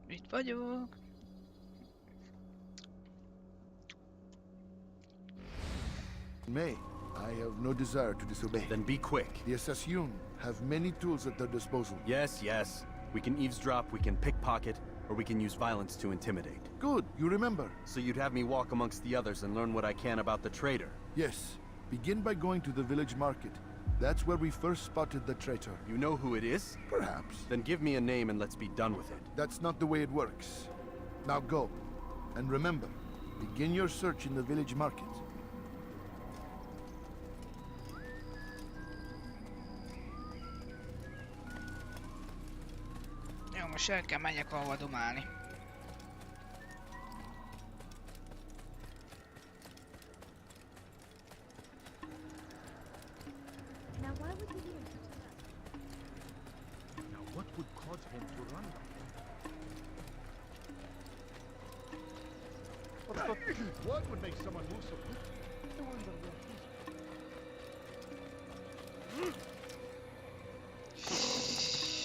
Itt vagyok. May, I have no desire to disobey. Then be quick. The Assassin have many tools at their disposal. Yes, yes. We can eavesdrop, we can pickpocket, or we can use violence to intimidate. Good, you remember. So you'd have me walk amongst the others and learn what I can about the traitor? Yes. Begin by going to the village market. That's where we first spotted the traitor. You know who it is? Perhaps. Then give me a name and let's be done with it. That's not the way it works. Now go. And remember, begin your search in the village market. Jó, most el kell menjek valahova dumálni. Now, why would you be in such a rush? Now, what would cause him to run like that? What would make someone move so quickly? I wonder where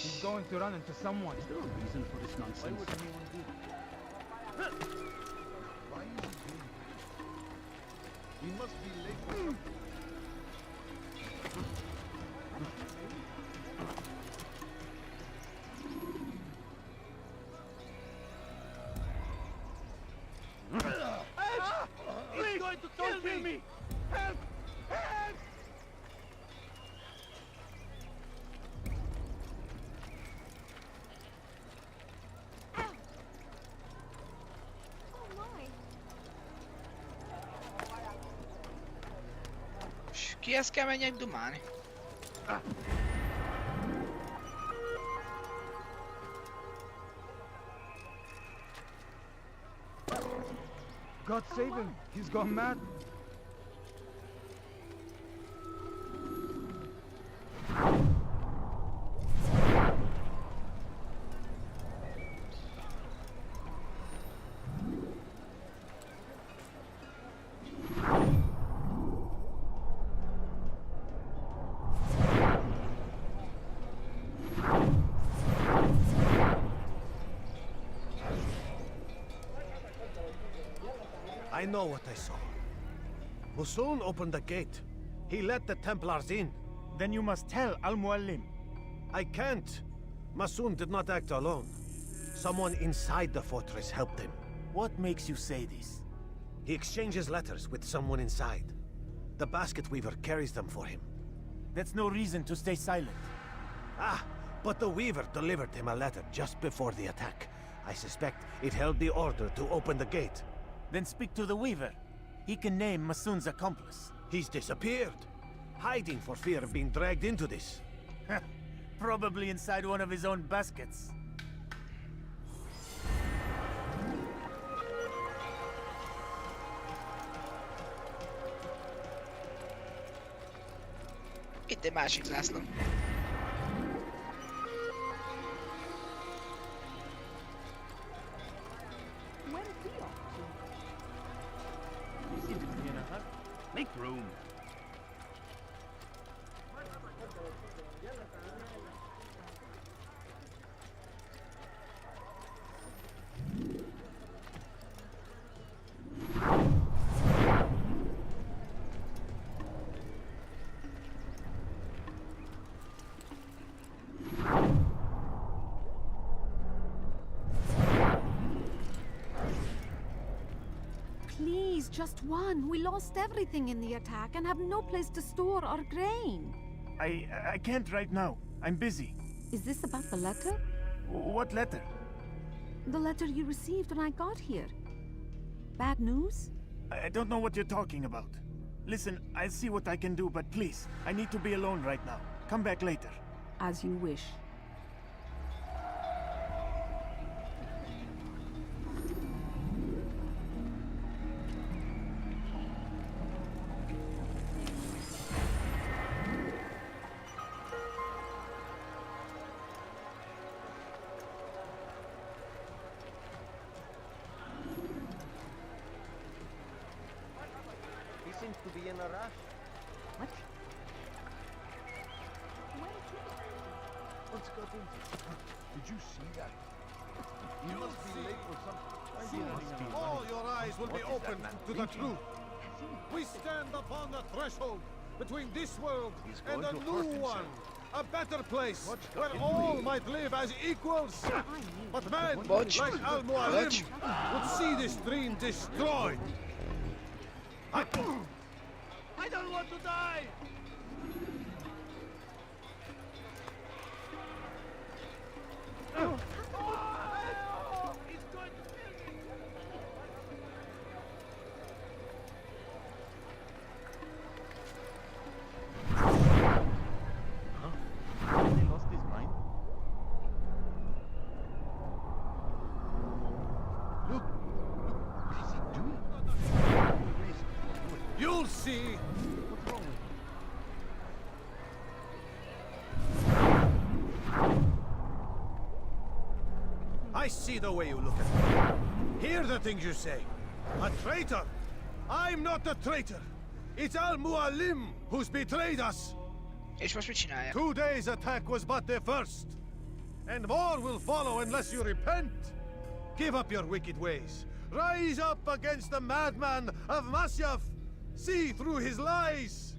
He's going to run into someone. Is there a reason for this nonsense? Why would anyone do that? Why is he doing this? He must be late for something. He's going to kill me! Help! Help! Oh my! És kihez kell menjek dumálni? God save him. He's gone mad. I know what I saw. Musun opened the gate. He let the Templars in. Then you must tell Al-Mualim. I can't. Masun did not act alone. Someone inside the fortress helped him. What makes you say this? He exchanges letters with someone inside. The basket weaver carries them for him. That's no reason to stay silent. Ah, but the weaver delivered him a letter just before the attack. I suspect it held the order to open the gate. Then speak to the weaver. He can name Masun's accomplice. He's disappeared. Hiding for fear of being dragged into this. Probably inside one of his own baskets. Itt egy másik zászló. Make room. Please, just one. We lost everything in the attack and have no place to store our grain. I can't right now. I'm busy. Is this about the letter? What letter? The letter you received when I got here. Bad news? I don't know what you're talking about. Listen, I'll see what I can do, but please, I need to be alone right now. Come back later. As you wish. He seems to be in a rush. What? What's got into? Did you see that? You must be late for something. All your eyes will be opened to the truth. We stand upon the threshold between this world and a new one. A better place where all might live as equals. But men like Al-Mualim would see this dream destroyed. I don't want to die! He lost his mind? Look, what is he doing? You'll see! What's wrong with him? I see the way you look at me. Hear the things you say. A traitor! I'm not a traitor! It's Al-Mualim who's betrayed us! És most mit csinálják? Today's attack was but the first. And more will follow unless you repent. Give up your wicked ways. Rise up against the madman of Masyaf. See through his lies.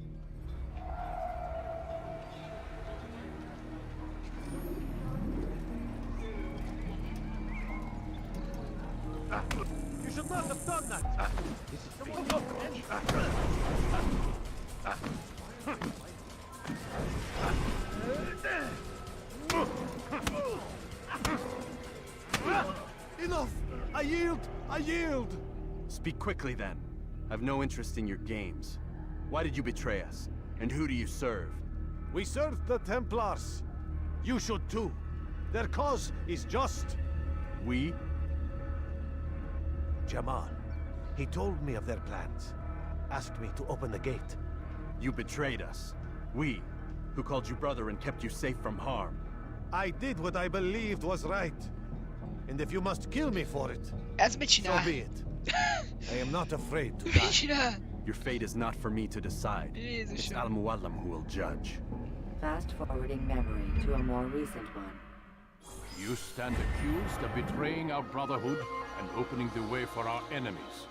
You should not have done that. Enough! I yield! I yield! Speak quickly then. I've no interest in your games. Why did you betray us? And who do you serve? We serve the Templars. You should too. Their cause is just. We? Jamal. He told me of their plans. Asked me to open the gate. You betrayed us. We, who called you brother and kept you safe from harm. I did what I believed was right. And if you must kill me for it, Ez mit so csinál? be it. I am not afraid to Mit die. csinál? Your fate is not for me to decide. It's Jézusom. Al-Mualim who will judge. Fast-forwarding memory to a more recent one. You stand accused of betraying our brotherhood and opening the way for our enemies.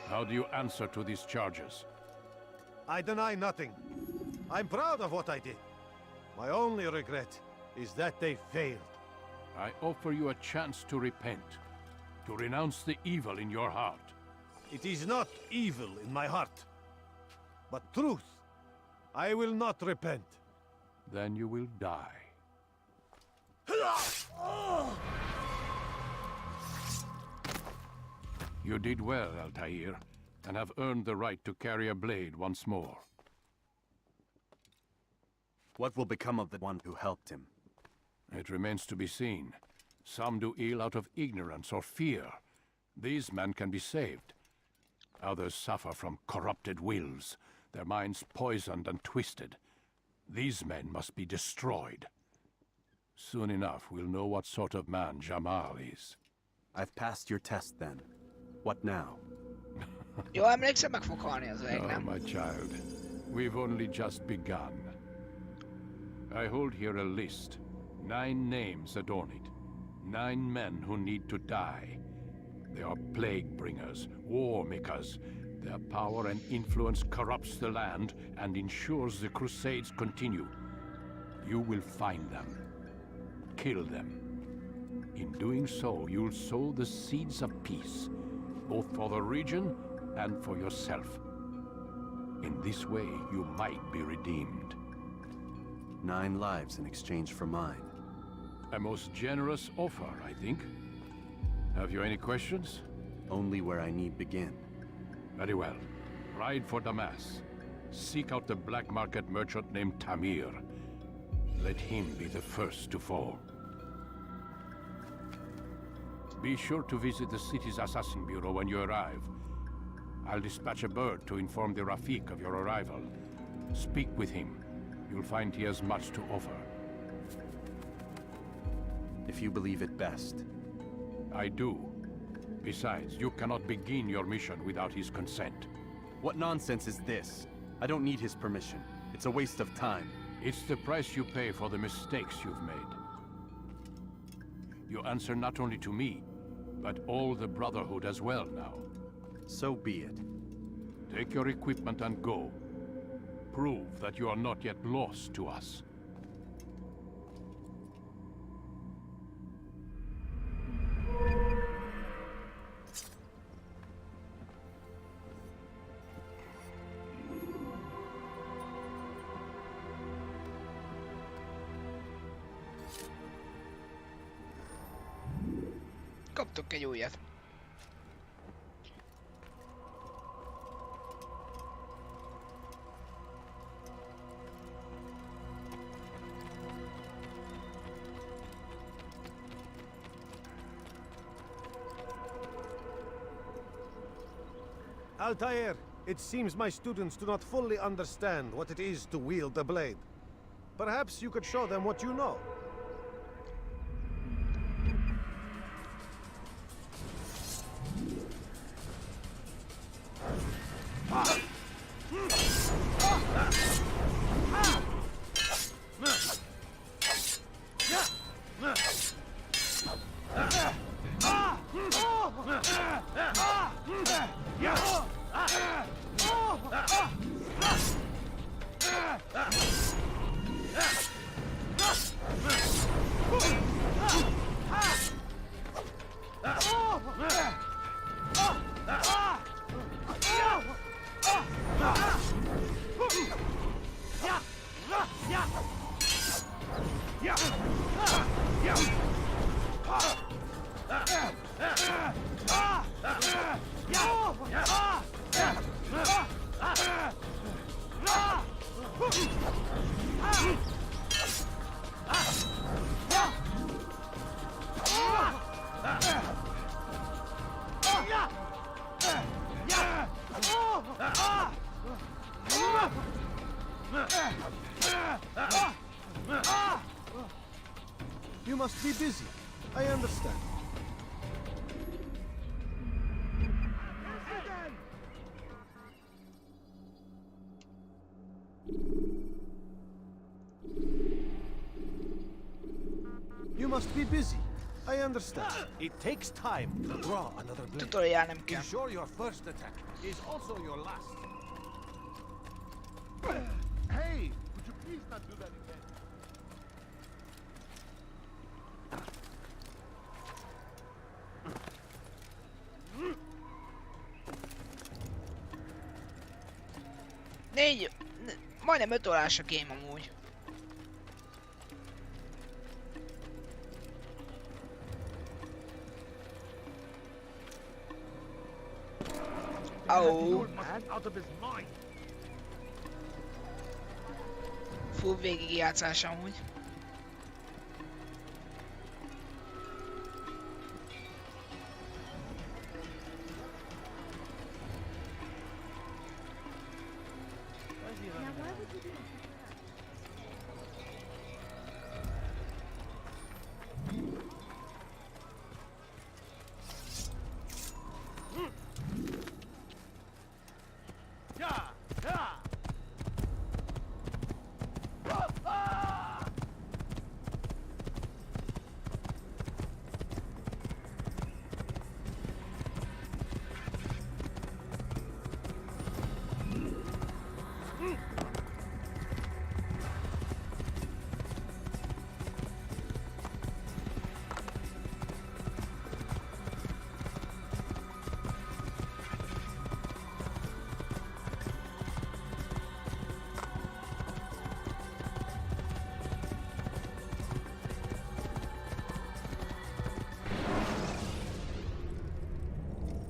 How do you answer to these charges? I deny nothing. I'm proud of what I did. My only regret is that they failed. I offer you a chance to repent, to renounce the evil in your heart. It is not evil in my heart, but truth. I will not repent. Then you will die. You did well, Altair, and have earned the right to carry a blade once more. What will become of the one who helped him? It remains to be seen. Some do ill out of ignorance or fear. These men can be saved. Others suffer from corrupted wills, their minds poisoned and twisted. These men must be destroyed. Soon enough, we'll know what sort of man Jamal is. I've passed your test then. What now? Jó, emlékszem, meg fog halni az öreg, Oh, nem? my child. We've only just begun. I hold here a list. 9 names adorn it. 9 men who need to die. They are plague bringers, war makers. Their power and influence corrupts the land and ensures the crusades continue. You will find them. Kill them. In doing so, you'll sow the seeds of peace, both for the region and for yourself. In this way, you might be redeemed. 9 lives in exchange for mine. A most generous offer, I think. Have you any questions? Only where I need begin. Very well. Ride for Damas. Seek out the black market merchant named Tamir. Let him be the first to fall. Be sure to visit the city's assassin bureau when you arrive. I'll dispatch a bird to inform the Rafik of your arrival. Speak with him. You'll find he has much to offer. If you believe it best. I do. Besides, you cannot begin your mission without his consent. What nonsense is this? I don't need his permission. It's a waste of time. It's the price you pay for the mistakes you've made. You answer not only to me, but all the Brotherhood as well now. So be it. Take your equipment and go. Prove that you are not yet lost to us. Kaptunk egy újat. Altair, it seems my students do not fully understand what it is to wield the blade. Perhaps you could show them what you know. You must be busy. I understand. You must be busy. I understand. It takes time to draw another blade. Tutorial nem kell. Ensure your first attack is also your last. Hey! Would you please not do that again? Majdnem 5 órás a game amúgy. Oh. Full végigjátszás amúgy.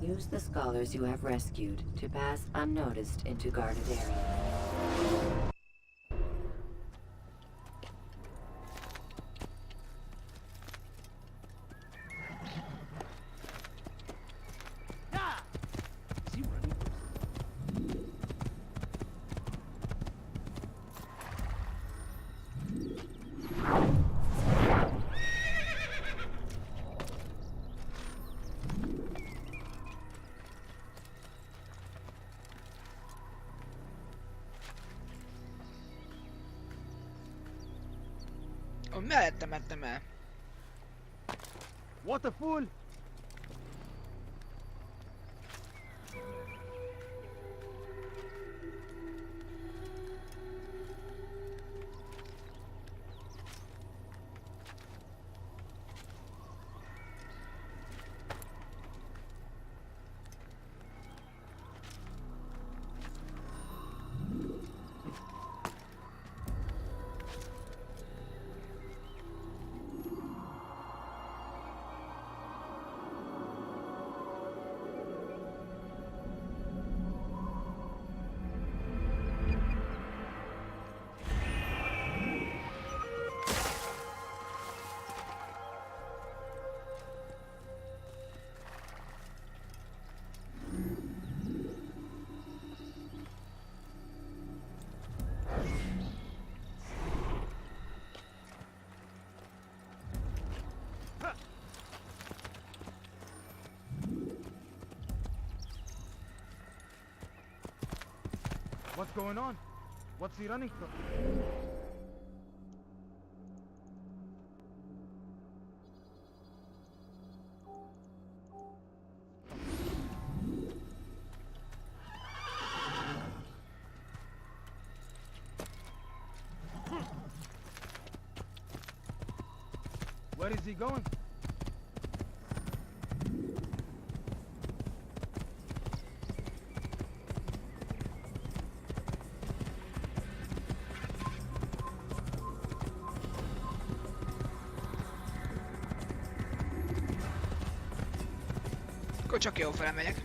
Use the scholars you have rescued to pass unnoticed into guarded area. Mellette mentem el. What a fool! What's going on? What's he running from? Where is he going? Akkor csak jó felmegyek.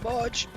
Bocs!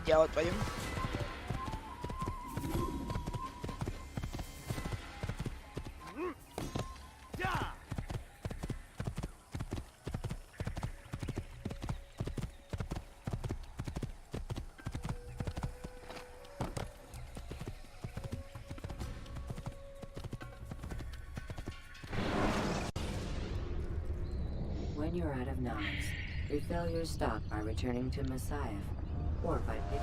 mindjárt ott vagyunk. When you're out of knives, refill your stock by returning to Messiah, or by picking.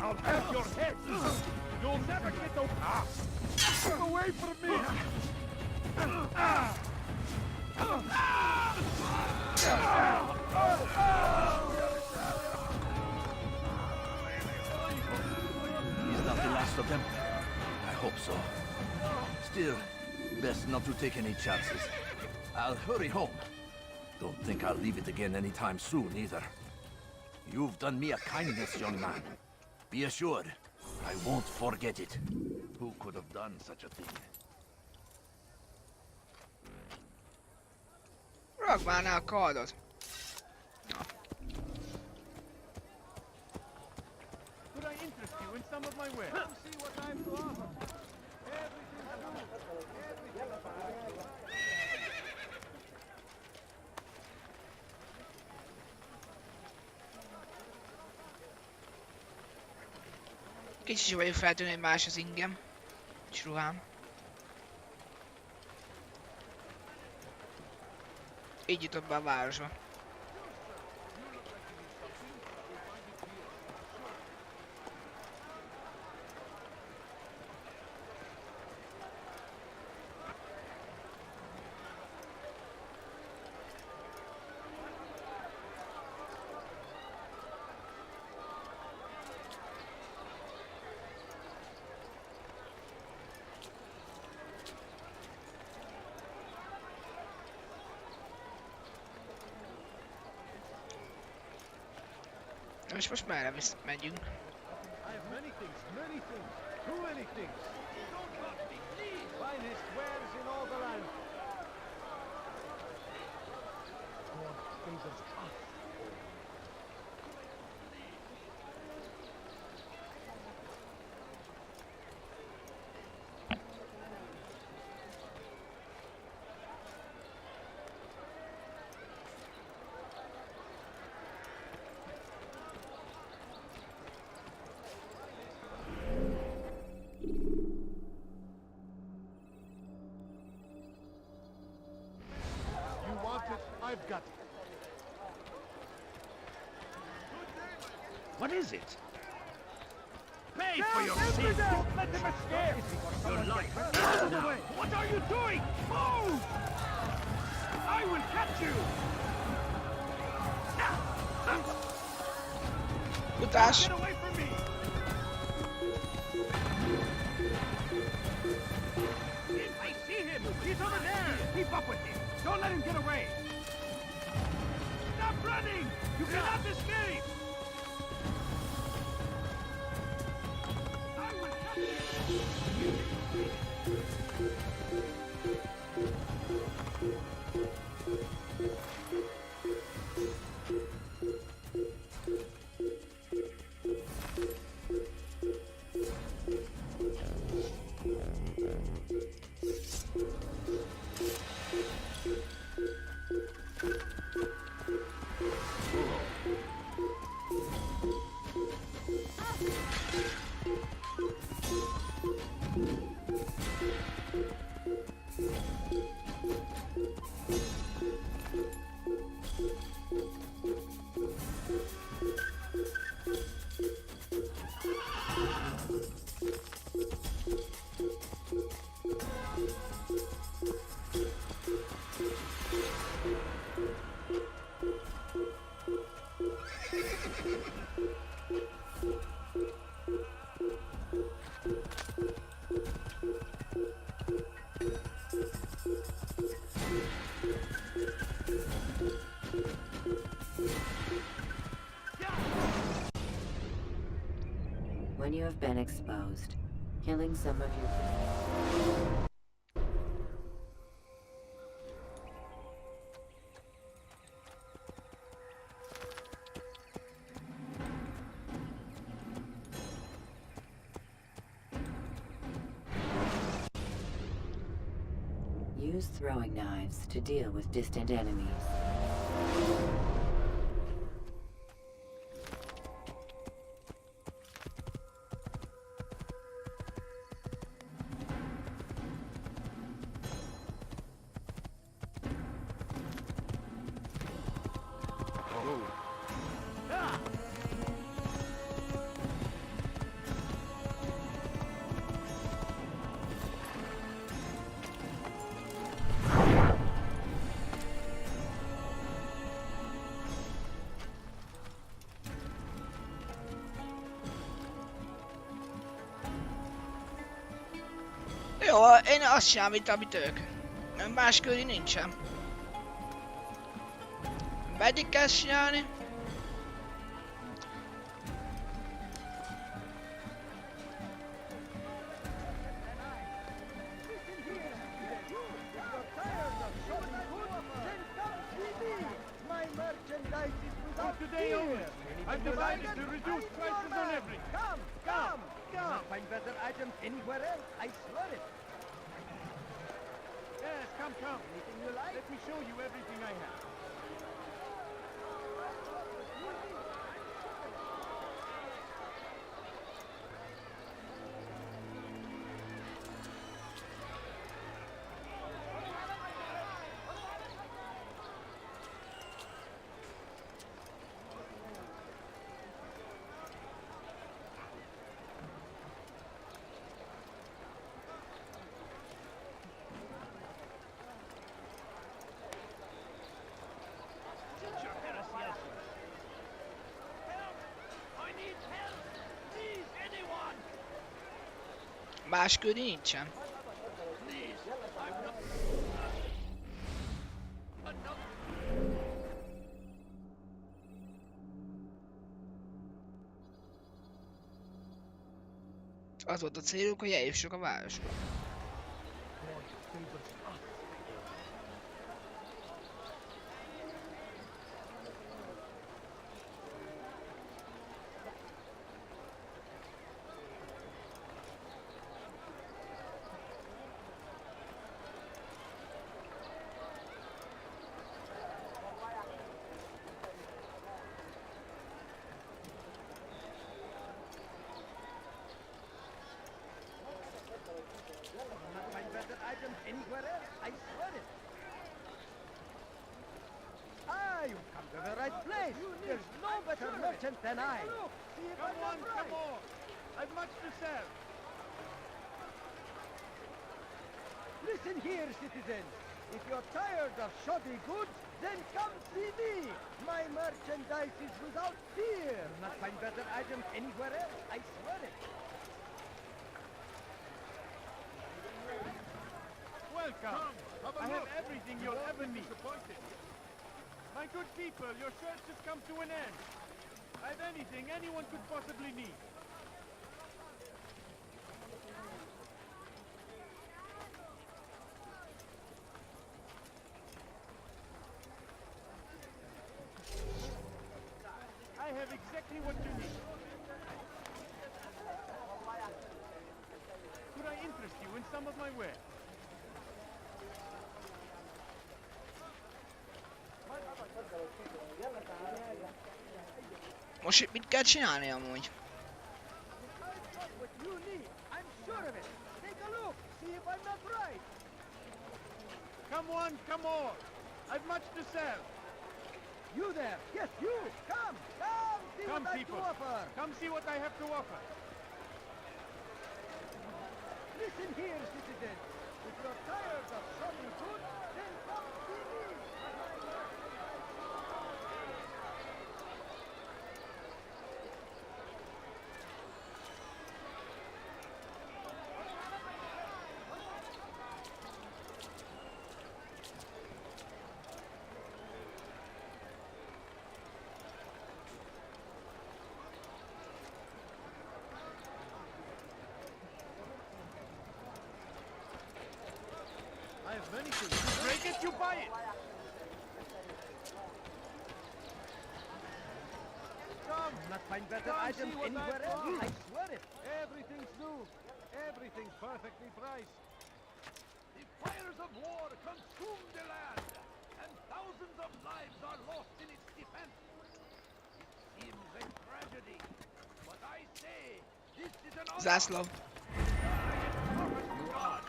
I'll have your head! You'll never get the... Get away from me! He's not the last of them. I hope so. Still, best not to take any chances. I'll hurry home. Don't think I'll leave it again anytime soon, either. You've done me a kindness, young man. Be assured, I won't forget it. Who could have done such a thing? Rakd már ne a kardot. Could I interest you in some of my wares? Come see what I've to offer. Kicsit is vagyok feltűnni, hogy más az ingem. És ruhám. Így jutott be a városba. És most merre megyünk? I have many things, too many things. Don't hurt me, please. Finest wares in all the land. God favors us. I've got it. What is it? Pay for your sins! Don't let him escape! Your life! Out of the way! What are you doing? Move! I will catch you! Futás! Get away from me! I see him! He's over there! Keep up with him! Don't let him get away! Stop running! You cannot escape! I will catch you! You have been exposed, killing some of your... Use throwing knives to deal with distant enemies. Jó, én azt csinálom, amit ők. Más köri nincsen. Meddig kell ezt csinálni? Today only, I've decided to reduce prices on everything. Come! Not find better items anywhere else, I swear it. Yes, come. Anything you like? Let me show you everything I have. Más köri nincsen. Az volt a célunk, hogy eljussuk a városba. Anywhere else, I swear it. You've come to the right place. There's no better merchant than I. Come on. I've much to sell. Listen here, citizens. If you're tired of shoddy goods, then come see me. My merchandise is without fear. You'll not find better items anywhere else, I swear it. Welcome. I have everything you'll ever need. My good people, your search has come to an end. I have anything anyone could possibly need. I have exactly what you need. Could I interest you in some of my wares? Most itt mit kell csinálni amúgy? Come on. I've much to sell. You there, yes, you. Come, see what I have to offer. Come see what I have to offer. Listen here, citizen. If you're tired of shopping goods, then come see me. anything. You break it, you buy it. Come, Not find better come items see what anywhere I've else. got. I swear it. Everything's new. Everything's perfectly priced. The fires of war consume the land, and thousands of lives are lost in its defense. It seems a tragedy, but I say this is an honor. Zászló. You are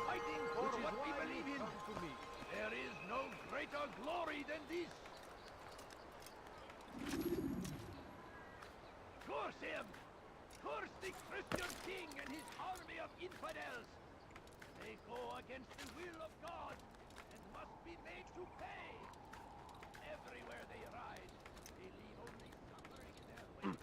fighting for what we believe in. There is no greater glory than this. Curse him! Curse the Christian king and his army of infidels! They go against the will of God and must be made to pay. Everywhere they ride, they leave only suffering in their wake.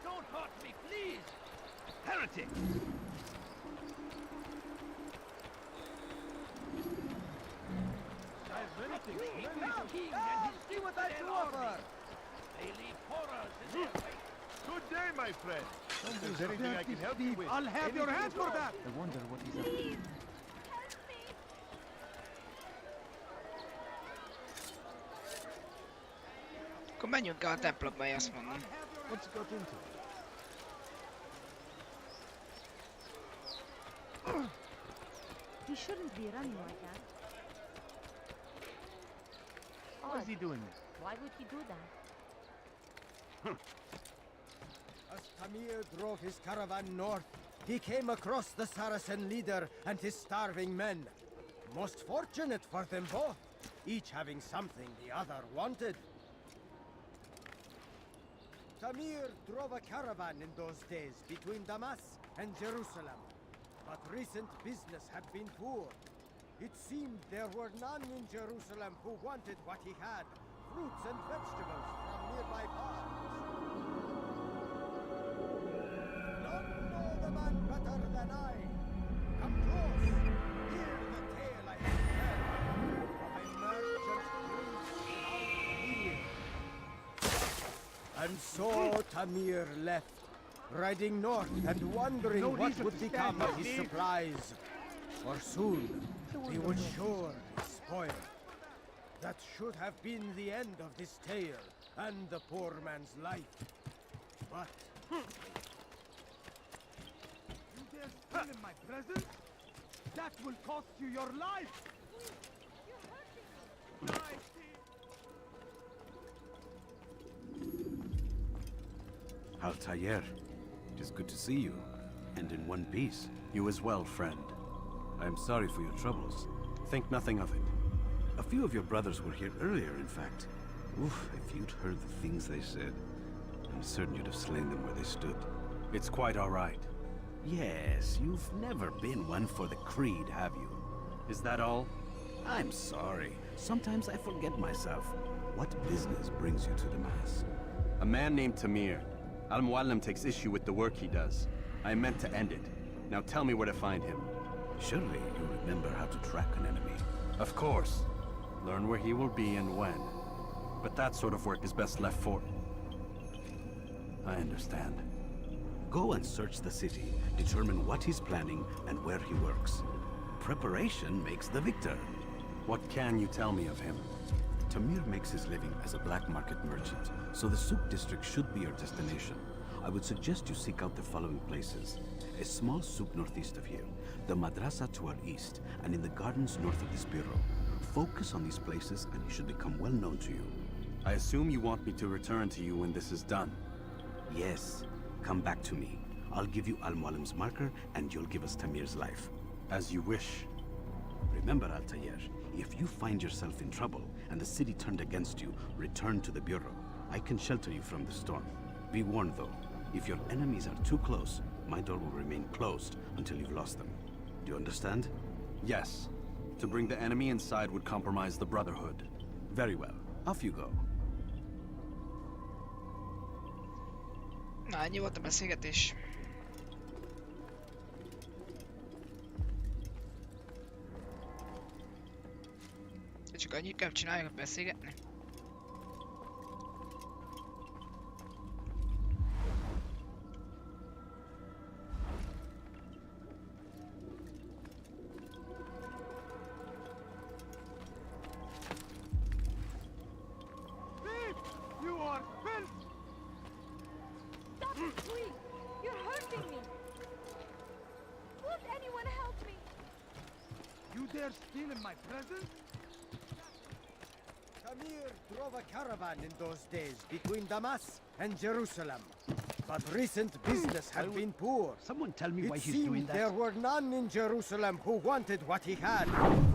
Don't hurt me, please! Heretic! King and his See what I do offer. They leave horrors in their wake. Good day, my friend. If there's anything I can help you with, I'll have your hand for that. I wonder what he's up to. Akkor menjünk el a templomba, azt mondom. Let's get into it. He shouldn't be running like that. Why is he doing this? Why would he do that? As Tamir drove his caravan north, he came across the Saracen leader and his starving men. Most fortunate for them both, each having something the other wanted. Tamir drove a caravan in those days between Damas and Jerusalem. But recent business had been poor. It seemed there were none in Jerusalem who wanted what he had, fruits and vegetables from nearby farms. None know the man better than I. Come close, hear the tale I have heard of a merchant prince without fear. And so Tamir left, riding north and wondering what would become of his supplies. For soon, he would surely spoil. That should have been the end of this tale, and the poor man's life. But... You dare steal in my presence? That will cost you your life! Altair, it is good to see you, and in one piece. You as well, friend. I am sorry for your troubles. Think nothing of it. A few of your brothers were here earlier, in fact. Oof, if you'd heard the things they said, I'm certain you'd have slain them where they stood. It's quite all right. Yes, you've never been one for the creed, have you? Is that all? I'm sorry. Sometimes I forget myself. What business brings you to the Mass? A man named Tamir. Al-Muallim takes issue with the work he does. I meant to end it. Now tell me where to find him. Surely you remember how to track an enemy. Of course. Learn where he will be and when. But that sort of work is best left for... I understand. Go and search the city, determine what he's planning and where he works. Preparation makes the victor. What can you tell me of him? Tamir makes his living as a black market merchant, so the souk district should be your destination. I would suggest you seek out the following places. A small souk northeast of here, the madrasa to our east, and in the gardens north of this bureau. Focus on these places and he should become well known to you. I assume you want me to return to you when this is done. Yes. Come back to me. I'll give you Al-Mualim's marker and you'll give us Tamir's life. As you wish. Remember, Altair, if you find yourself in trouble and the city turned against you, return to the bureau. I can shelter you from the storm. Be warned though, if your enemies are too close, my door will remain closed until you've lost them. Do you understand? Yes. To bring the enemy inside would compromise the Brotherhood. Very well. Off you go. Na, ennyi volt a beszélgetés. Csak annyit kell csinálni, hogy beszélgetni. You are filth! Stop it, please! You're hurting me! Won't anyone help me? You dare steal in my presence? Tamir drove a caravan in those days between Damas and Jerusalem. But recent business had been poor. Someone tell me why It he's seemed doing that. there were none in Jerusalem who wanted what he had.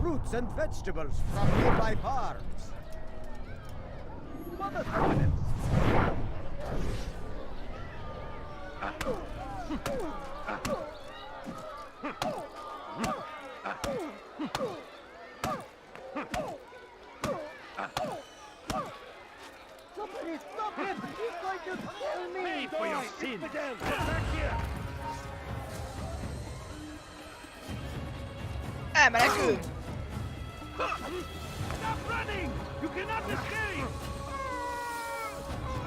Fruits and vegetables from nearby farms. Mother Somebody stop him! He's going to kill me! Pay for your sin! Get back here! Elmenekül! Stop running! You cannot escape!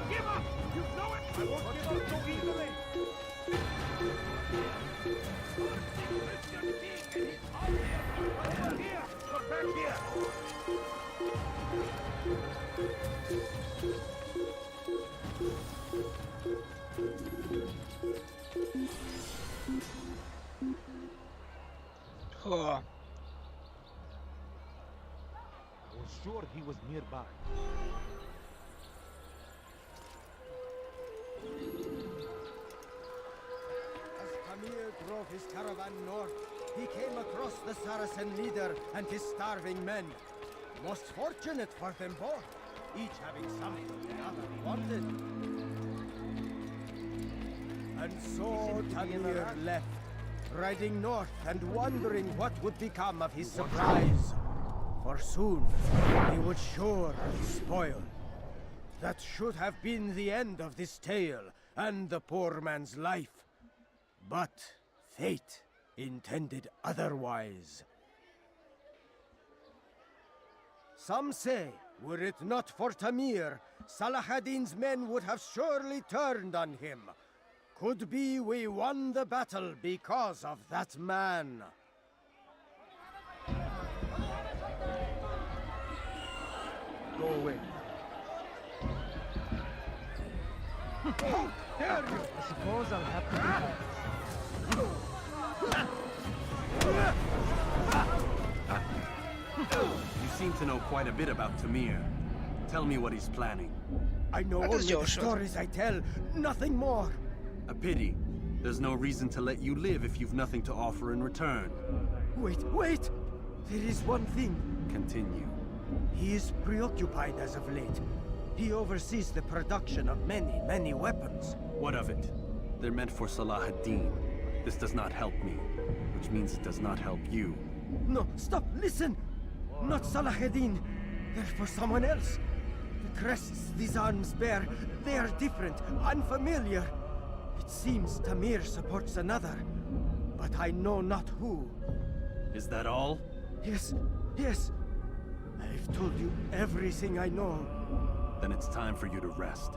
Give up! You know it! I won't give up so easily! Come here! Come back here! Oh. I was sure he was nearby. As Tamir drove his caravan north, he came across the Saracen leader and his starving men. Most fortunate for them both, each having something the other wanted. And so Tamir left, riding north and wondering what would become of his supplies. For soon, he would sure be spoiled. That should have been the end of this tale and the poor man's life. But fate intended otherwise. Some say, were it not for Tamir, Salah ad-Din's men would have surely turned on him. Could be we won the battle because of that man. Go away. How dare you! I suppose I'll have to do You seem to know quite a bit about Tamir. Tell me what he's planning. I know only the stories I tell, nothing more. A pity. There's no reason to let you live if you've nothing to offer in return. Wait! There is one thing. Continue. He is preoccupied as of late. He oversees the production of many weapons. What of it? They're meant for Salah ad-Din. This does not help me, which means it does not help you. No, stop, listen! Not Salah ad-Din. They're for someone else. The crests these arms bear, they are different, unfamiliar. It seems Tamir supports another, but I know not who. Is that all? Yes. I've told you everything I know. Then it's time for you to rest.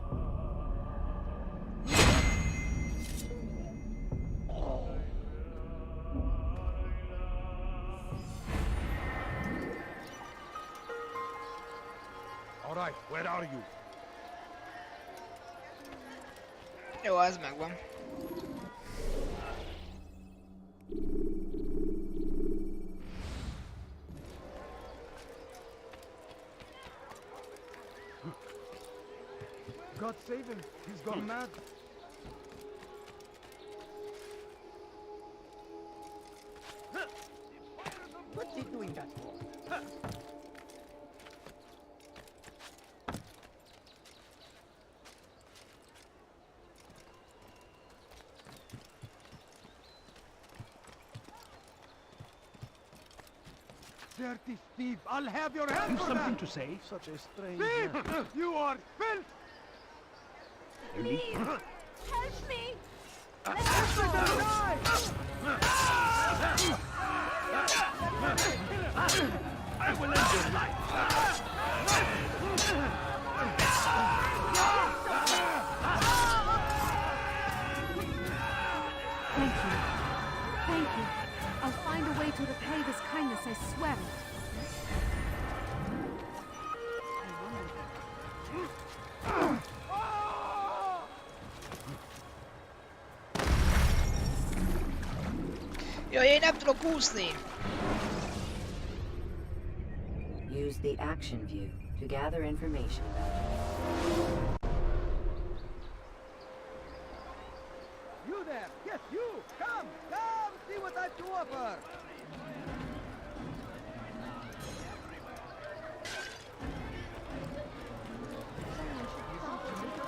All right, where are you? Jó, ez megvan. God save him. He's gone mad. What's he doing that for? Dirty thief! I'll have your head for Something that! to say? Such a strange Thief! man. You are filth! Please! Help me! Thank you. Thank you. I'll find a way to repay this kindness, I swear it. Jaj, én nem tudok úszni! Use the action view to gather information about You there! Yes, you! Come! Come! See what I've to offer!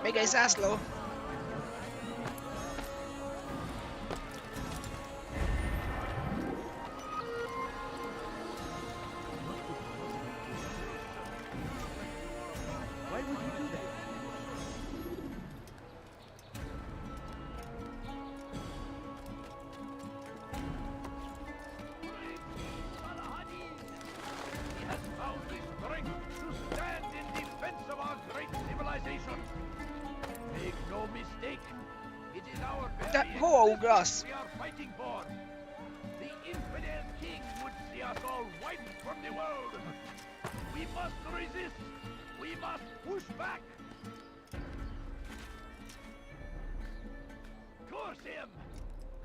Még egy zászló! Why would you do that? He has found the strength to stand in defense of our great civilization. Make no mistake, it is our De very hova existence ugrasz? we are fighting for. The infidel king would see us all wiped from the world. We must resist. We must push back. Curse him!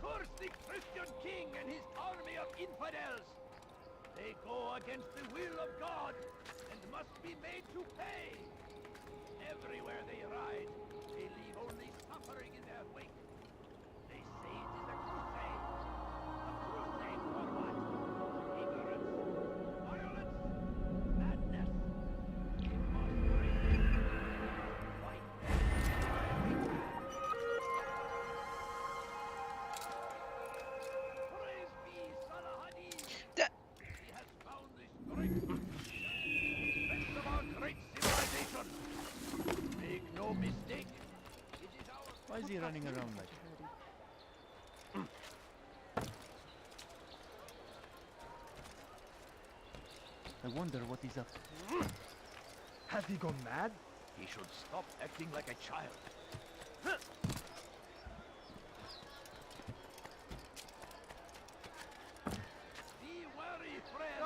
Curse the Christian king and his army of infidels! They go against the will of God and must be made to pay! Everywhere they ride, they leave only suffering in their wake. They say it is a crusade. A crusade for what? Ignorance? Violence? Madness? We must resist. Fight them. Praise be Salahadin! De... He has found the strength to stand in defense of our great civilization. Make no mistake, it is our... Why is he running around like that? I wonder what he's up to. Has he gone mad? He should stop acting like a child. Be wary, friend.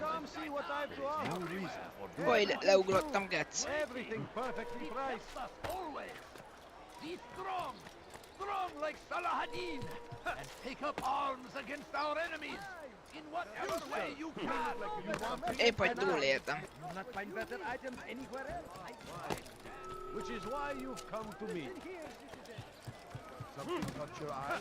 Come see what I've to offer. No reason for Oj, leugrottam, gec. Everything perfectly priced. Protect us always. Be strong, strong like Salahadin, and take up arms against our enemies in whatever way you can. Épp hogy túléltem. You'll not find better items anywhere else. Which is why you've come to me. Something caught your eye?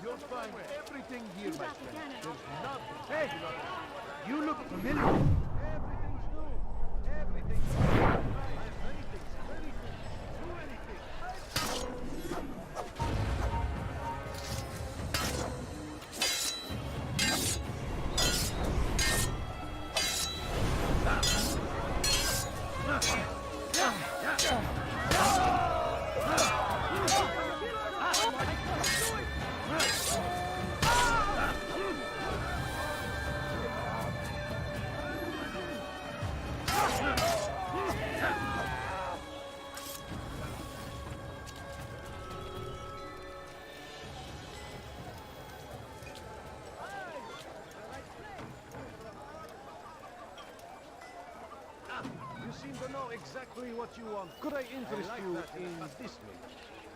You'll find everything here, my friend. There's nothing. Hey! You look familiar. Everything's new. Everything's new. Anything. Do anything. You seem to know exactly what you want. Could I interest you in this maybe?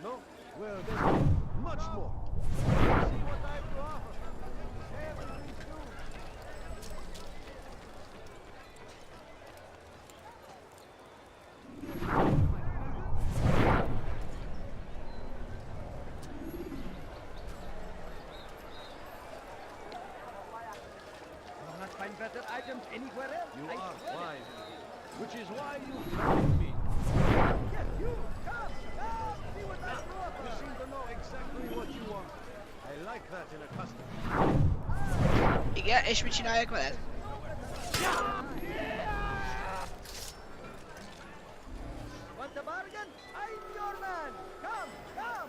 No? Well, there's much more. See what I've to offer. Everything's new. You'll not find better items anywhere else. You I are swear it. wise, which is why you come to me. Yes, you! Come! See what I've to offer. You seem to know exactly what you want. I like that in a customer. Igen, és mit csináljak veled? Want a bargain? I'm your man! Come! Come!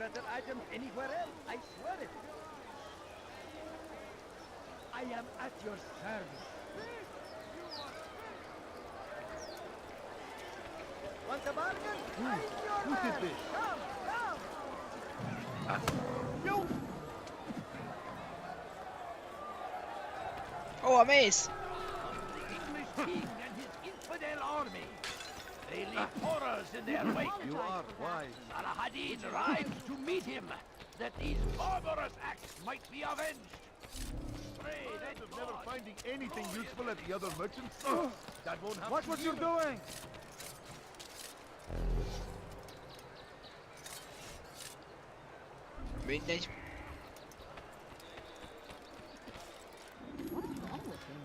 better items anywhere else, I swear it. I am at your service. Want a bargain? I'm your Who man. did this? Come, come. You. Oh, a mace! The English king and his infidel army. They leave horrors in their wake. You are wise. Salahadin rides to meet him, that these barbarous acts might be avenged. Pray that Of never finding anything useful at the other merchants. That won't happen. Watch what you're doing! Mindegy. What's wrong with him?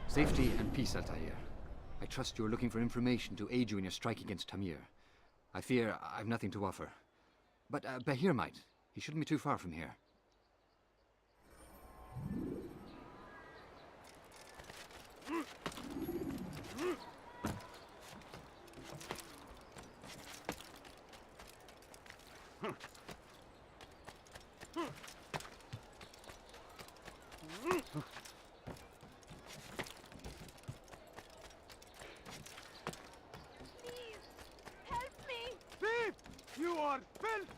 Safety and peace, Altair. I trust you are looking for information to aid you in your strike against Tamir. I fear I've nothing to offer. But Bahir might. He shouldn't be too far from here. Help me! Thief! You are filth!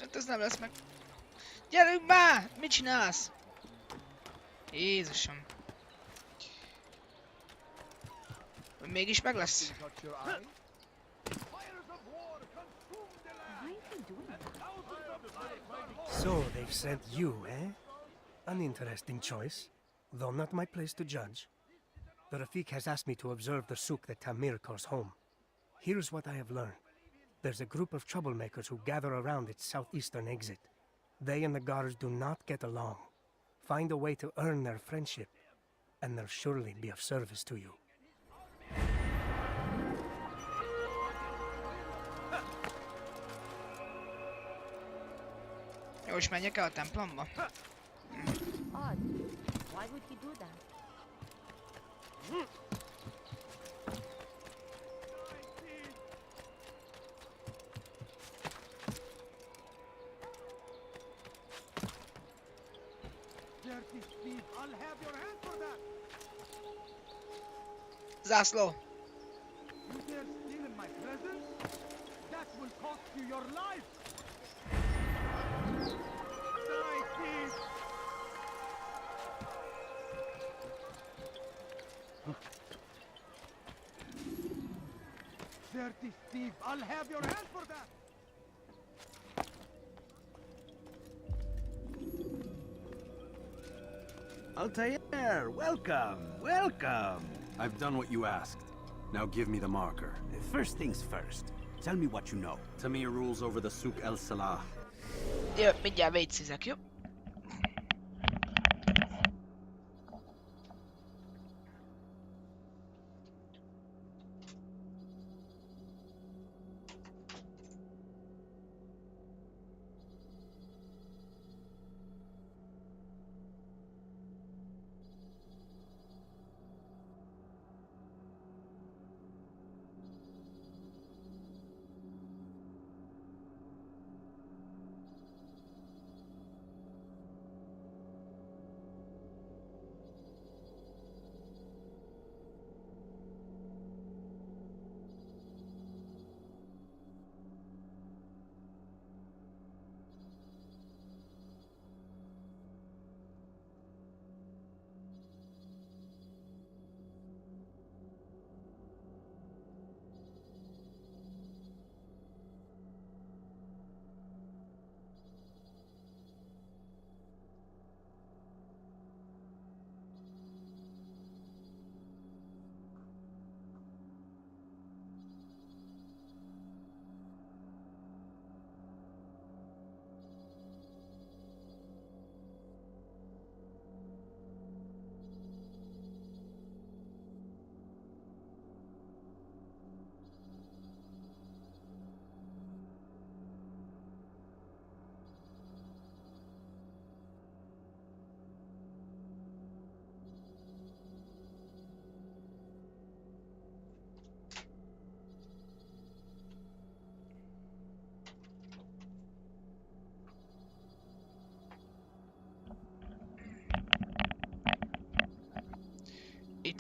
Hát ez nem lesz meg. Gyerünk már! Mit csinálsz? Jézusom. Mégis meg lesz. So they've sent you, eh? An interesting choice, though not my place to judge. The Rafik has asked me to observe the souk that Tamir calls home. Here's what I have learned. There's a group of troublemakers who gather around its southeastern exit. They and the guards do not get along. Find a way to earn their friendship, and they'll surely be of service to you. Jó, és menjek el a templomba? Odd. Why would he do that? Dirty thief! I'll have your hand for that! Zászló! You dare steal in my presence? That will cost you your life! Die, thief! Dirty thief! I'll have your hand for that! Altair, welcome, welcome. I've done what you asked. Now give me the marker. First things first. Tell me what you know. Tamir rules over the Souk El Salah. Jó, mindjárt vécézek, jó?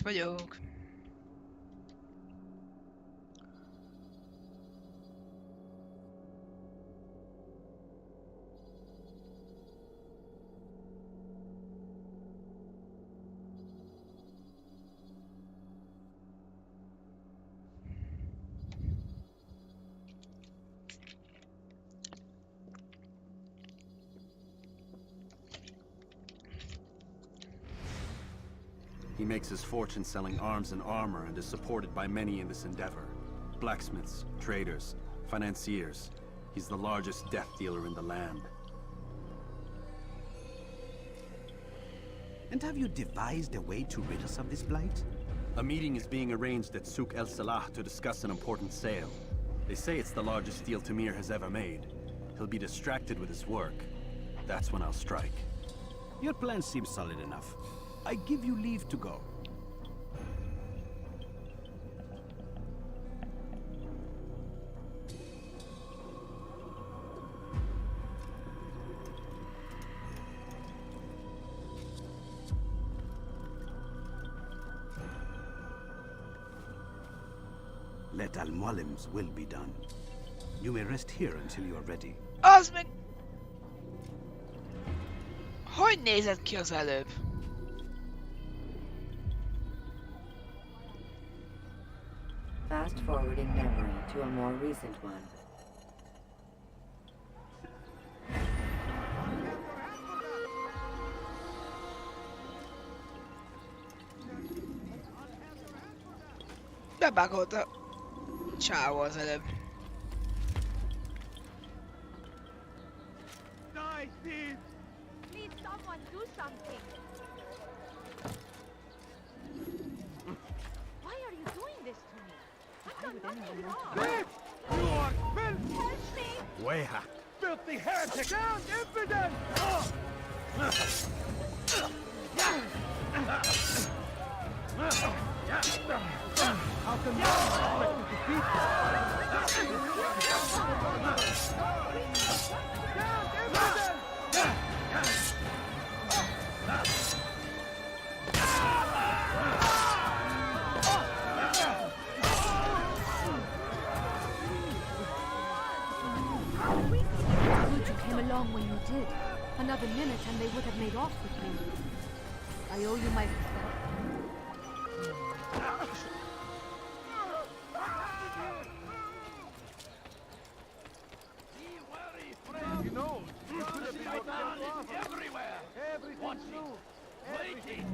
vagyok. He makes his fortune selling arms and armor and is supported by many in this endeavor. Blacksmiths, traders, financiers. He's the largest death dealer in the land. And have you devised a way to rid us of this blight? A meeting is being arranged at Souk El Salah to discuss an important sale. They say it's the largest deal Tamir has ever made. He'll be distracted with his work. That's when I'll strike. Your plan seems solid enough. I give you leave to go. Let Al-Mualim's will be done. You may rest here until you are ready. Az meg... Hogy nézett ki az előbb? Fast forwarding memory to a more recent one. Bebagolt a csávó az előbb. Please, someone do something. Why are you doing this to me? I've done nothing wrong. Bitch! You are filthy! Help me! Weha. Filthy heretic! Down, impudent! How can you expect to defeat Good you came along when you did. Another minute and they would have made off with me. I owe you my respect. You know, you could have been looking everywhere. Everything's new. Waiting.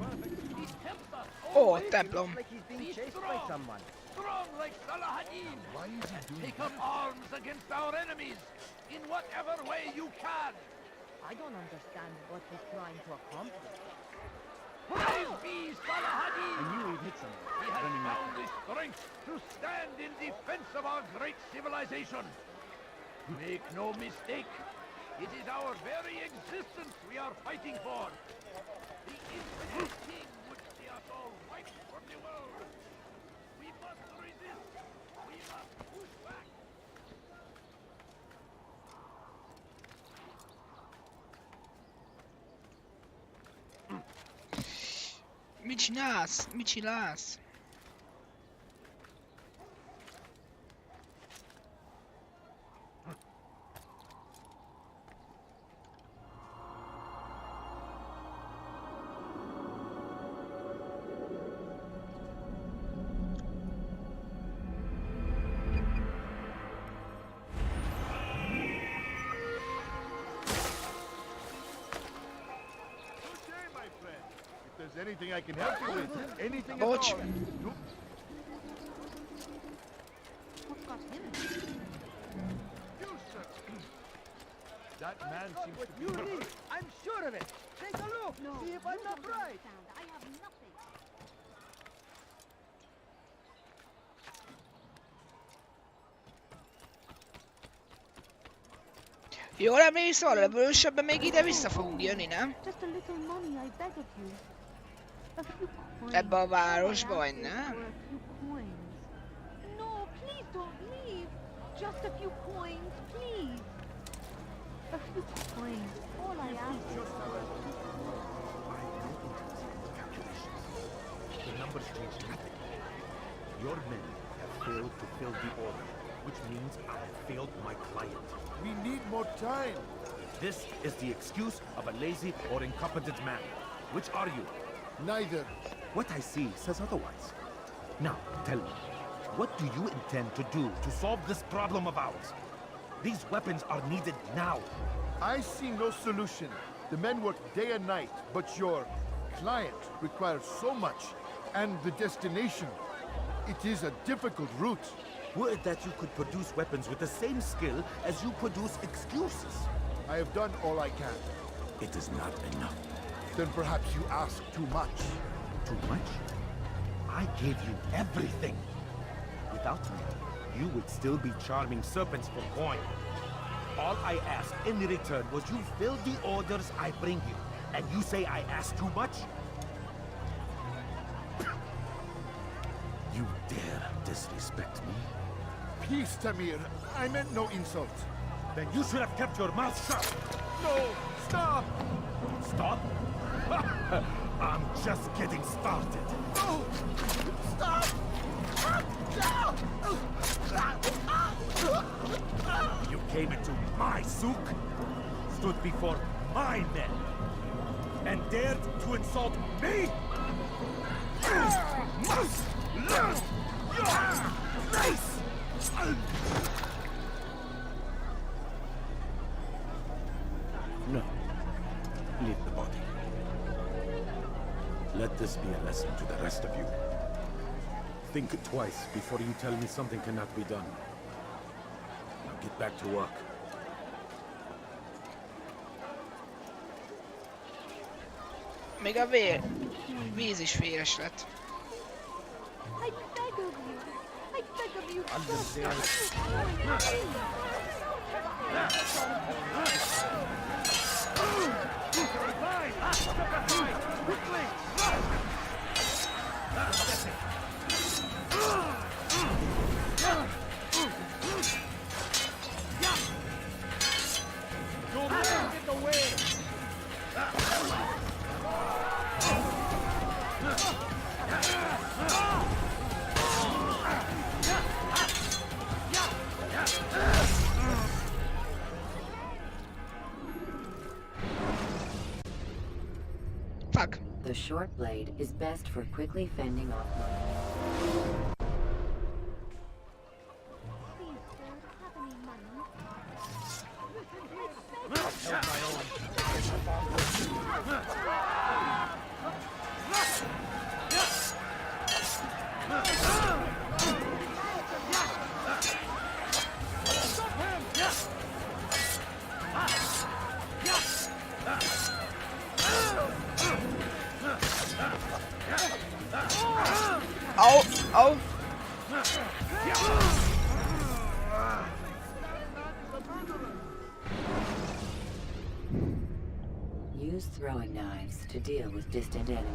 These tempers. Ó, templom. Like he's being chased by someone. Strong like Salahadin. Why is he doing Take up arms against our enemies in whatever way you can. I don't understand what he's trying to accomplish. Praise be Salahadin! I knew he'd hit someone. He has Running found like the strength to stand in defense of our great civilization. Make no mistake, it is our very existence we are fighting for. The infinite king would see us all wiped from the world. We must resist. We must push back. Mit csinálsz? Mit csinálsz? If there's anything I can help you with, anything at Bocs. all. Nope. What got him? You, sir. That man seems What to you be need, I'm sure of it. Take a look. No, See if you I'm not don't right. understand. I have nothing. Jól emlékszem, a lövősebben még ide vissza fogunk jönni, nem? Just a little money, I beg of you. A few coins. Ebbe a városba, vagy All I ask nem? is for a few coins. No, please don't leave. Just a few coins, please. A few coins. All I ask is for a few coins. The accomplished nothing. Your men have failed to fill the order, which means I have failed my client. We need more time. This is the excuse of a lazy or incompetent man. Which are you? Neither. What I see says otherwise. Now, tell me, what do you intend to do to solve this problem of ours? These weapons are needed now. I see no solution. The men work day and night, but your client requires so much, and the destination. It is a difficult route. Would that you could produce weapons with the same skill as you produce excuses. I have done all I can. It is not enough. Then perhaps you ask too much. Too much? I gave you everything. Without me, you would still be charming serpents for coin. All I ask in return was you fill the orders I bring you. And you say I ask too much? You dare disrespect me? Peace, Tamir. I meant no insult. Then you should have kept your mouth shut. No! Stop! Stop? I'm just getting started. No! Stop! You came into my souk, stood before my men, and dared to insult me? You must learn your place! No. Leave the body. Let this be a lesson to the rest of you. Think twice before you tell me something cannot be done. Now get back to work. Még a víz is véres lett. I beg of you. I beg of you. Stop. Quickly! Your man get away! Fuck. The short blade is best for quickly fending off money. Oh, oh. Use throwing knives to deal with distant enemies.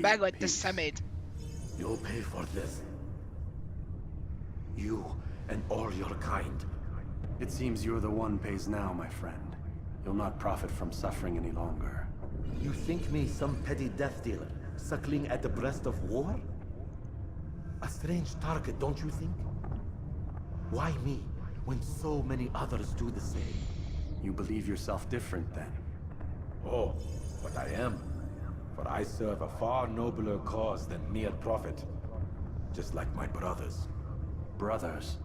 Megvagy, te szemét! You'll pay for this. You and all your kind. It seems you're the one pays now, my friend. You'll not profit from suffering any longer. You think me some petty death dealer, suckling at the breast of war? A strange target, don't you think? Why me, when so many others do the same? You believe yourself different, then? Oh, but I am. For I serve a far nobler cause than mere profit. Just like my brothers. Brothers?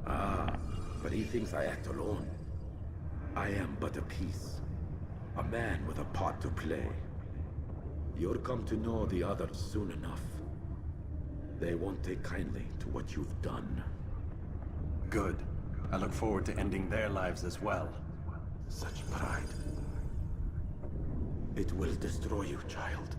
Ah, but he thinks I act alone. I am but a piece. A man with a part to play. You'll come to know the others soon enough. They won't take kindly to what you've done. Good. I look forward to ending their lives as well. Such pride. It will destroy you, child.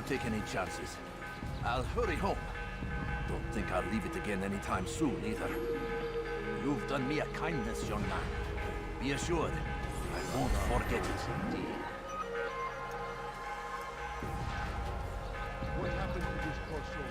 Take any chances. I'll hurry home. Don't think I'll leave it again anytime soon, either. You've done me a kindness, young man. Be assured, I won't forget it. What happened to this poor soul?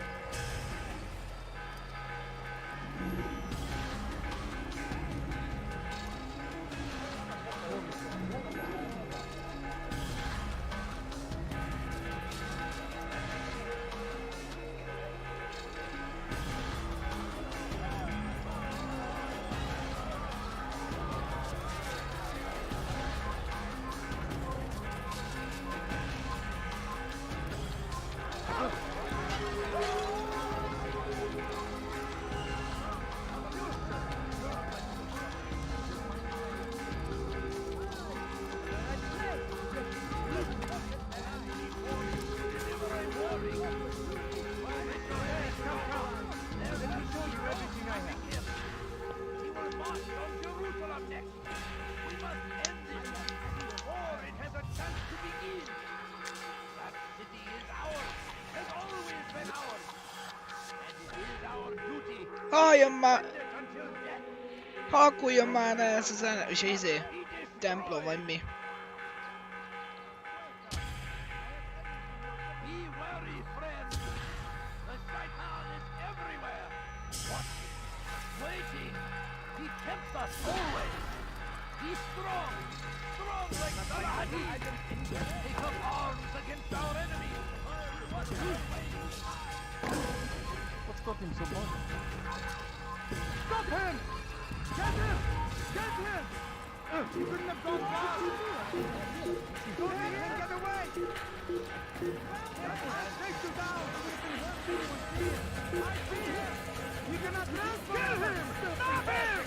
Halljon már! Halkuljon már el ez az templom vagy mi? What's got him so bothered? Stop him! Get him! Get him! He couldn't have gone far! Don't let him get away! Take you down! I see him! You cannot transfer him! Kill him! Stop him!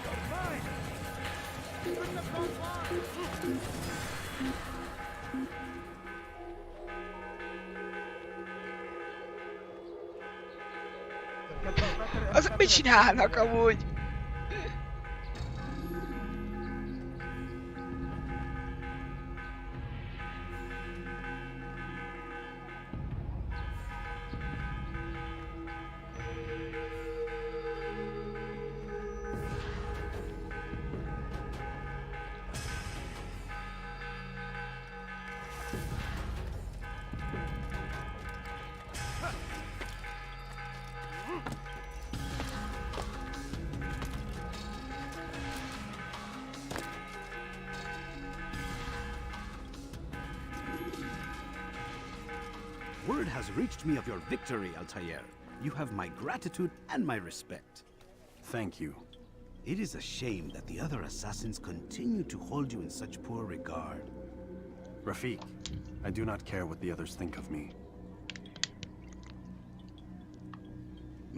You're fine! He couldn't have gone far! Azok mit csinálnak amúgy? Word has reached me of your victory, Altair. You have my gratitude and my respect. Thank you. It is a shame that the other assassins continue to hold you in such poor regard. Rafik, I do not care what the others think of me.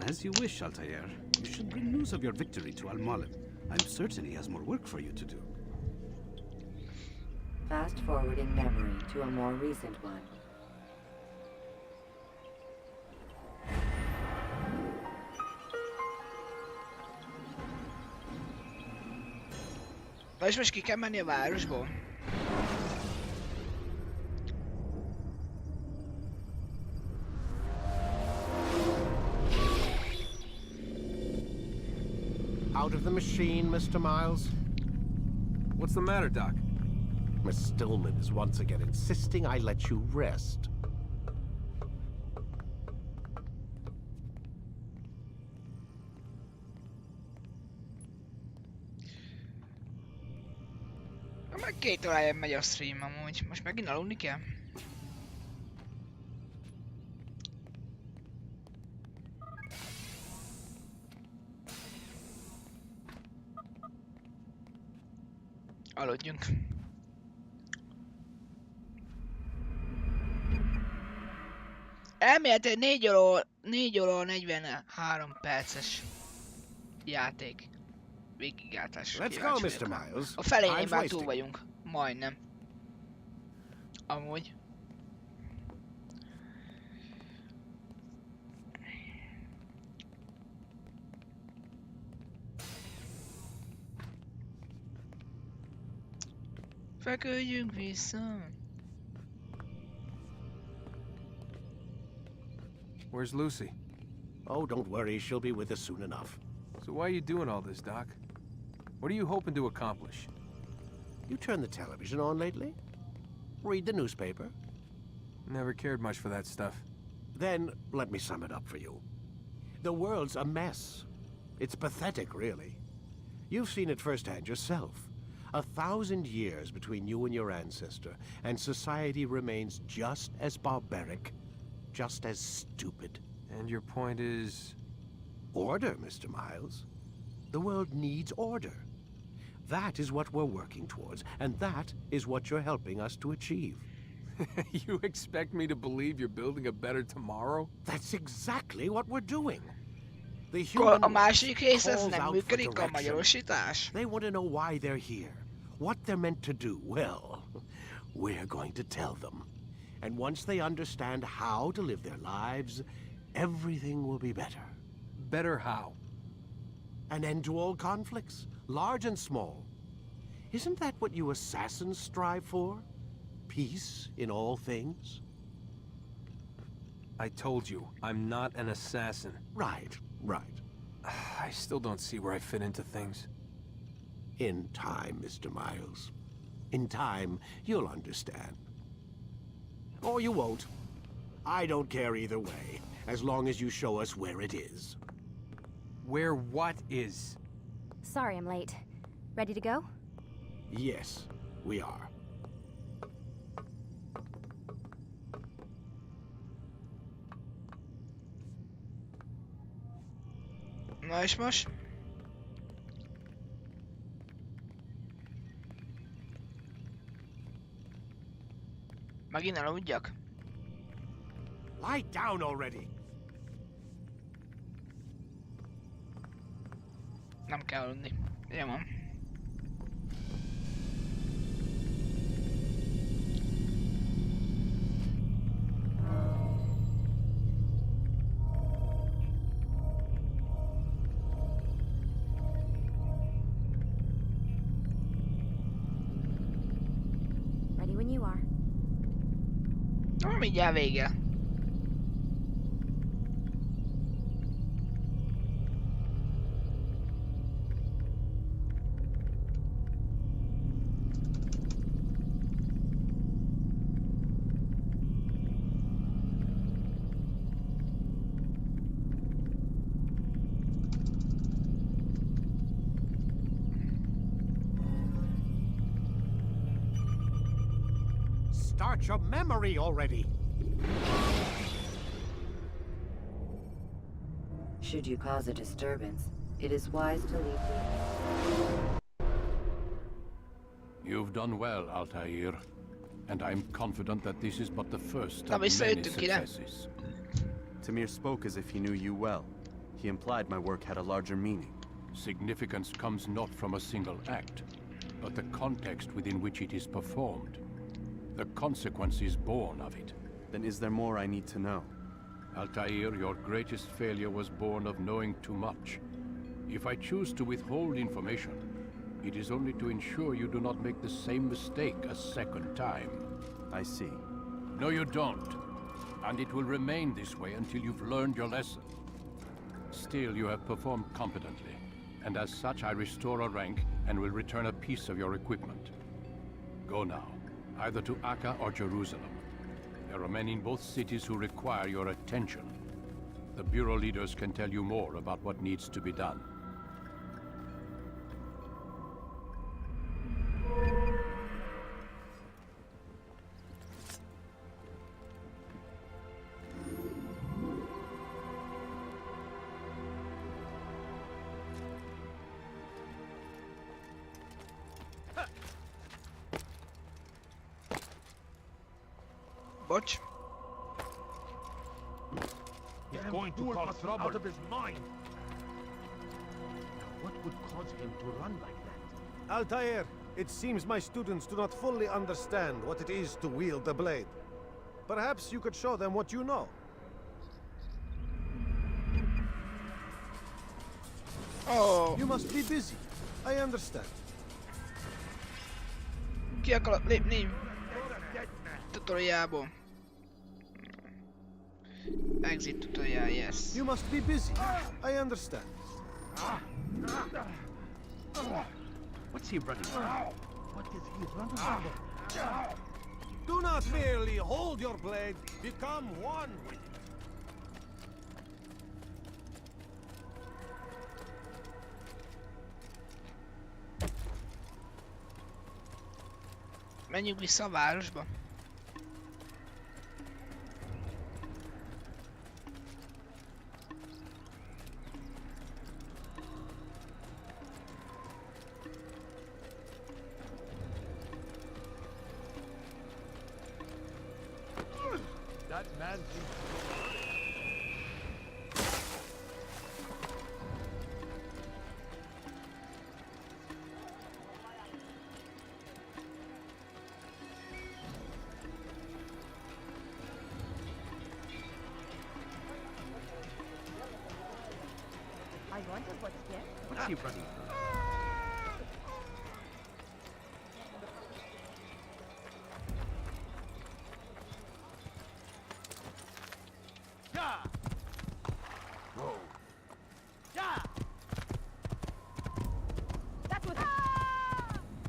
As you wish, Altair. You should bring news of your victory to Al-Mualim. I'm certain he has more work for you to do. Fast forwarding memory to a more recent one. Na és most ki kell menni a városból? Out of the machine, Mr. Miles? What's the matter, Doc? Miss Stillman is once again insisting I let you rest. Meg 2 órája megy a stream amúgy. Most megint aludni kell? Aludjunk. Elméletileg 4 óra 43 perces játék. Végigjátás. Let's go, Mr. Miles. A felénél Time's már wasting. túl vagyunk. Majdnem. Amúgy. Feküdjünk vissza. Where's Lucy? Oh, don't worry, she'll be with us soon enough. So why are you doing all this, Doc? What are you hoping to accomplish? You turned the television on lately? Read the newspaper? Never cared much for that stuff. Then, let me sum it up for you. The world's a mess. It's pathetic, really. You've seen it firsthand yourself. 1,000 years between you and your ancestor, and society remains just as barbaric, just as stupid. And your point is? Order, Mr. Miles. The world needs order. That is what we're working towards, and that is what you're helping us to achieve. You expect me to believe you're building a better tomorrow? That's exactly what we're doing. The human A másik rész ez calls nem out for működik a direction. magyarosítás. They want to know why they're here, what they're meant to do. Well, we're going to tell them. And once they understand how to live their lives, everything will be better. Better how? An end to all conflicts, large and small. Isn't that what you assassins strive for? Peace in all things? I told you, I'm not an assassin. Right, right. I still don't see where I fit into things. In time, Mr. Miles. In time, you'll understand. Or you won't. I don't care either way, as long as you show us where it is. Where what is? Sorry I'm late. Ready to go? Yes, we are. Na és most? Megint aludjak? Lie down already! Nem kell aludni. Jó van. Ready when you are. Mindjárt vége. Start your memory already! Should you cause a disturbance, it is wise to leave. You've done well, Altair. And I'm confident that this is but the first Na of many visszajöttünk ide. successes. Tamir spoke as if he knew you well. He implied my work had a larger meaning. Significance comes not from a single act, but the context within which it is performed. The consequence is born of it. Then is there more I need to know? Altair, your greatest failure was born of knowing too much. If I choose to withhold information, it is only to ensure you do not make the same mistake a second time. I see. No, you don't. And it will remain this way until you've learned your lesson. Still, you have performed competently, and as such I restore a rank and will return a piece of your equipment. Go now, either to Akka or Jerusalem. There are men in both cities who require your attention. The Bureau leaders can tell you more about what needs to be done. Bocs. He's going to cause trouble. Out of his mind. What would cause him to run like that? Altair, it seems my students do not fully understand what it is to wield the blade. Perhaps you could show them what you know. Oh. You must be busy. I understand. Ki akarok lépni? Tutorialból. Exit tutorial, yes. You must be busy. I understand. What's he running from? What is he running from? Do not merely hold your blade, become one with it. Menjünk vissza a városba. That man seems I wonder what's there. What's he running from?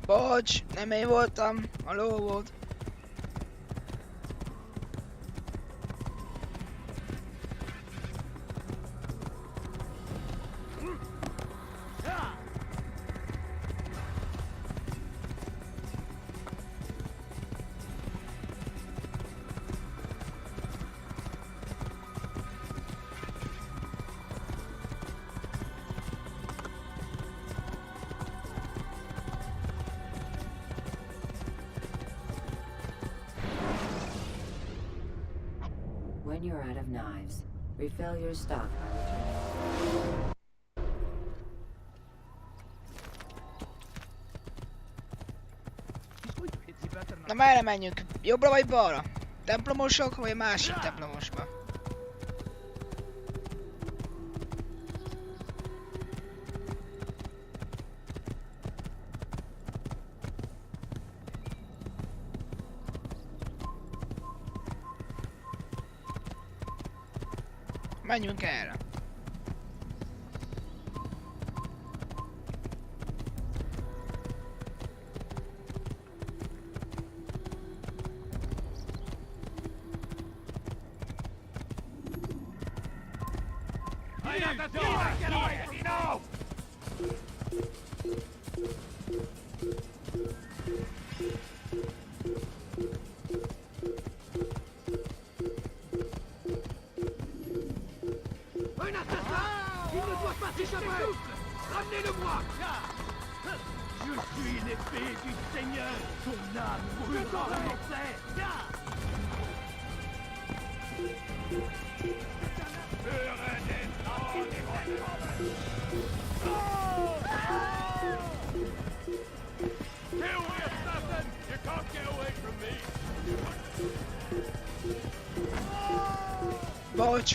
Bocs, nem én voltam, a ló volt. When you're out of knives, refill your stock by returning. Na merre menjünk? Jobbra vagy balra? Templomosok vagy másik templomosba? Menjünk erre. Il ne doit pas s'échapper! Ramenez-le-moi! Je suis l'épée du Seigneur! Ton âme brûlera en enfer! Kill the assassin! You can't get away from me! Bocs.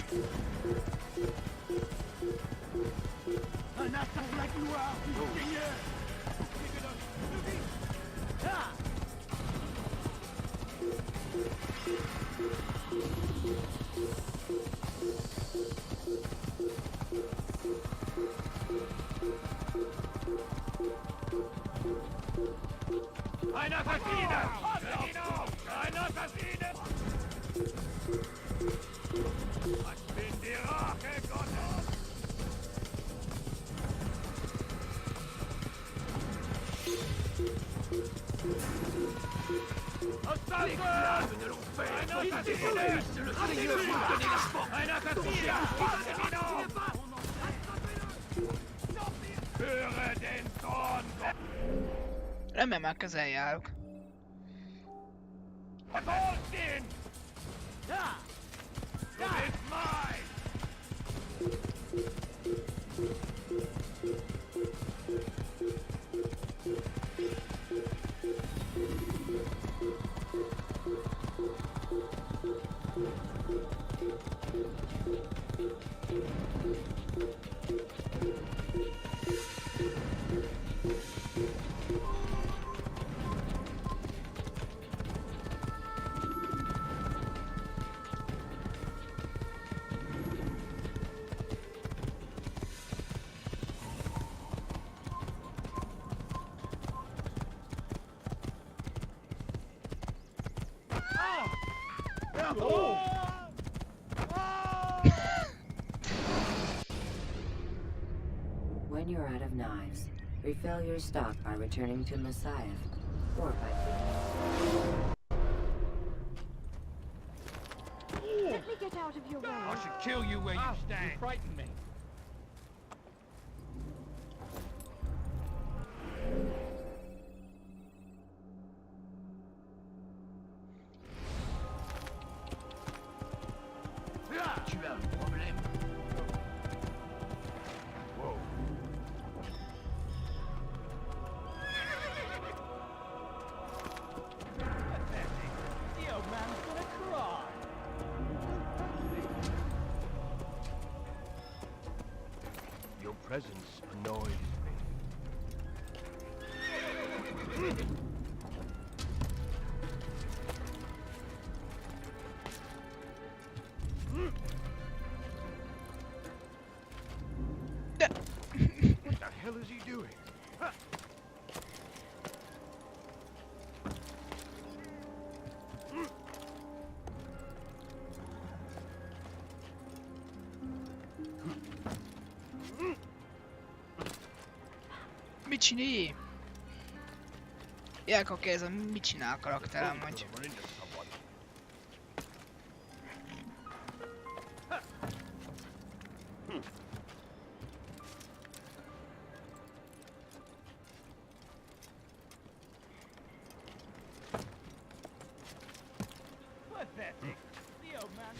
Un assassin la gloire du Seigneur! Ein Assassine! Ein Assassine! Ich bin die Rache Gottes! Assassin! Ein Assassine! Ein Assassine! Höre den Zorn Gottes! Remélem már közel járok. Bullshit! It's mine! When you're out of knives, refill your stock by returning to Messiah, or by... Let me get out of your way. I should kill you where you stand. You frighten me. Tu as un problème? Whoa. Pathetic. The old man's gonna cry. Your presence annoys me. What the hell is he doing? Huh. Mit csinálj? Jelka kérdezem, mit csinál a karakterem, hogy... Pathetic. The old man's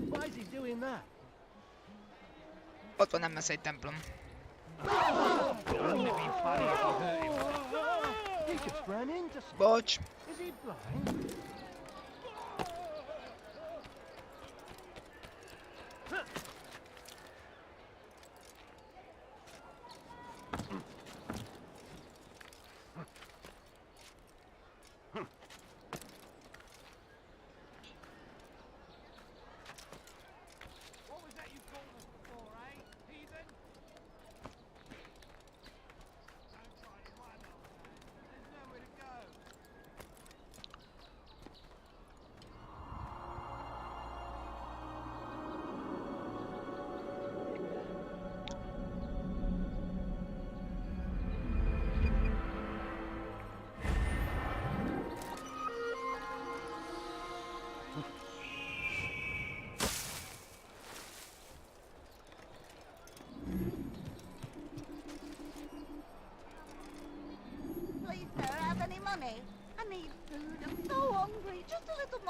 Why is he doing that? Ott van nem messze egy templom. Wouldn't it be funny if I hurt him? He just ran into something. Bocs. Is he blind? What was that you called us before, eh? Heathen? Don't try to run, old man. There's nowhere to go.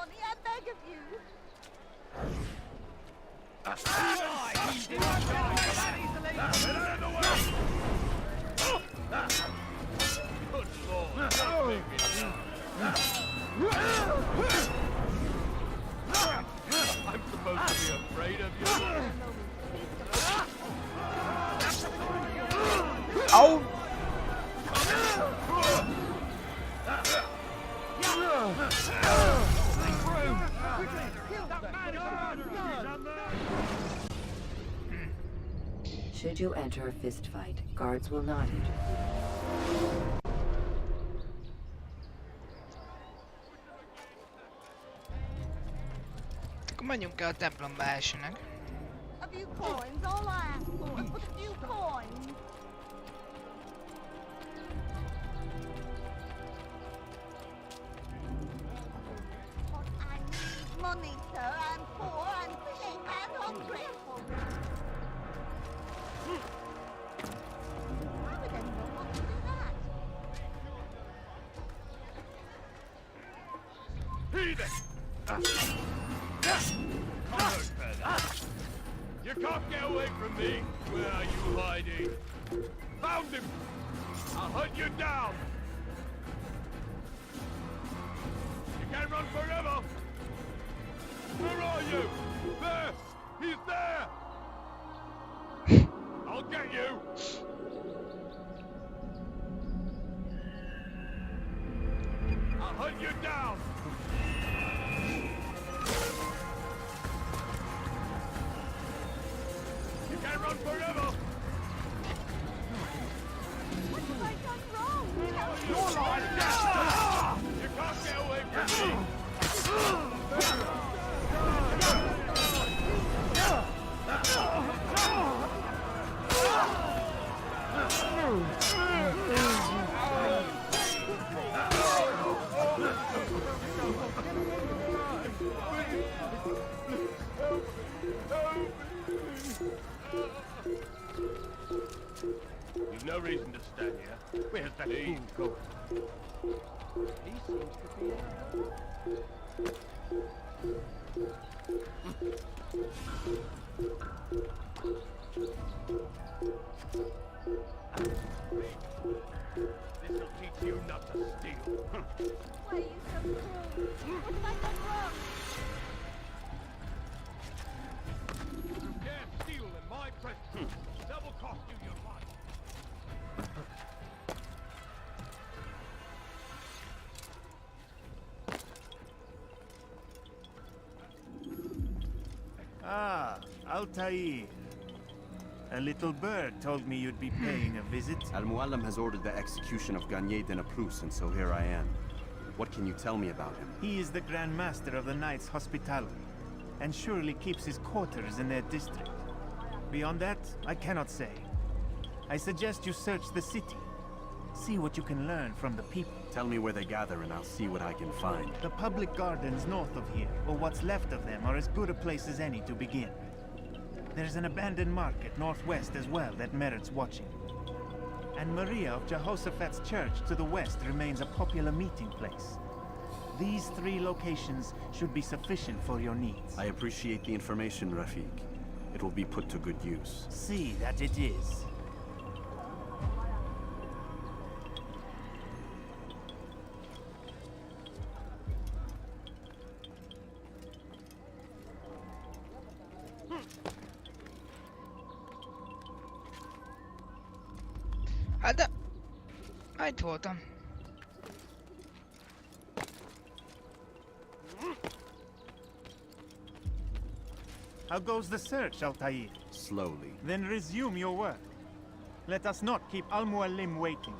money, I beg of you. I'm supposed to be afraid of you. Oh! Should you enter a fist fight, guards will not interfere. Akkor menjünk el a templomba elsőnek. A few coins, all I ask for is but a few coins. But I need money, sir. I'm poor, I'm sick, and hungry. How would anyone want to do that? Heathen! You can't get away from me! Where are you hiding? Found him! I'll hunt you down! You can't run forever! Where are you? There! He's there! I'll get you! I'll hunt you down! You can't run forever! What have I done wrong? You're lying! You can't get away from me! You've no reason to stand here. Where's that fool going? He seems to be This'll teach you not to steal. Why are you so cruel? What have I done wrong? You dare steal in my presence. That will cost you your life. Ah, Altair. A little bird told me you'd be paying a visit. Al-Mualim has ordered the execution of Garnier de Naplouse, and so here I am. What can you tell me about him? He is the Grand Master of the Knights Hospitaller, and surely keeps his quarters in their district. Beyond that, I cannot say. I suggest you search the city. See what you can learn from the people. Tell me where they gather and I'll see what I can find. The public gardens north of here, or what's left of them, are as good a place as any to begin. There's an abandoned market northwest as well that merits watching. And Maria of Jehoshaphat's church to the west remains a popular meeting place. These 3 locations should be sufficient for your needs. I appreciate the information, Rafiq. It will be put to good use. See that it is. Hát de... Itt voltam. How goes the search, Altair? Slowly. Then resume your work. Let us not keep Al-Mualim waiting.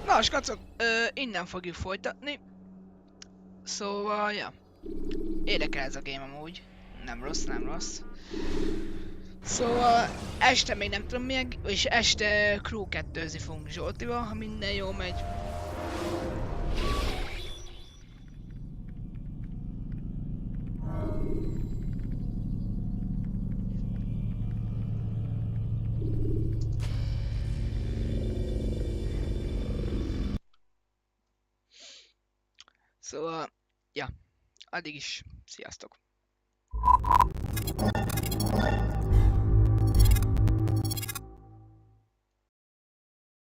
Na, skacok, innen fogjuk folytatni. Szóval, ja. Érdekel ez a game amúgy. Nem rossz, nem rossz. Szóval, este még nem tudom milyen, és este crew 2-zni fogunk Zsoltival, ha minden jól megy. Szóval, ja, addig is, sziasztok!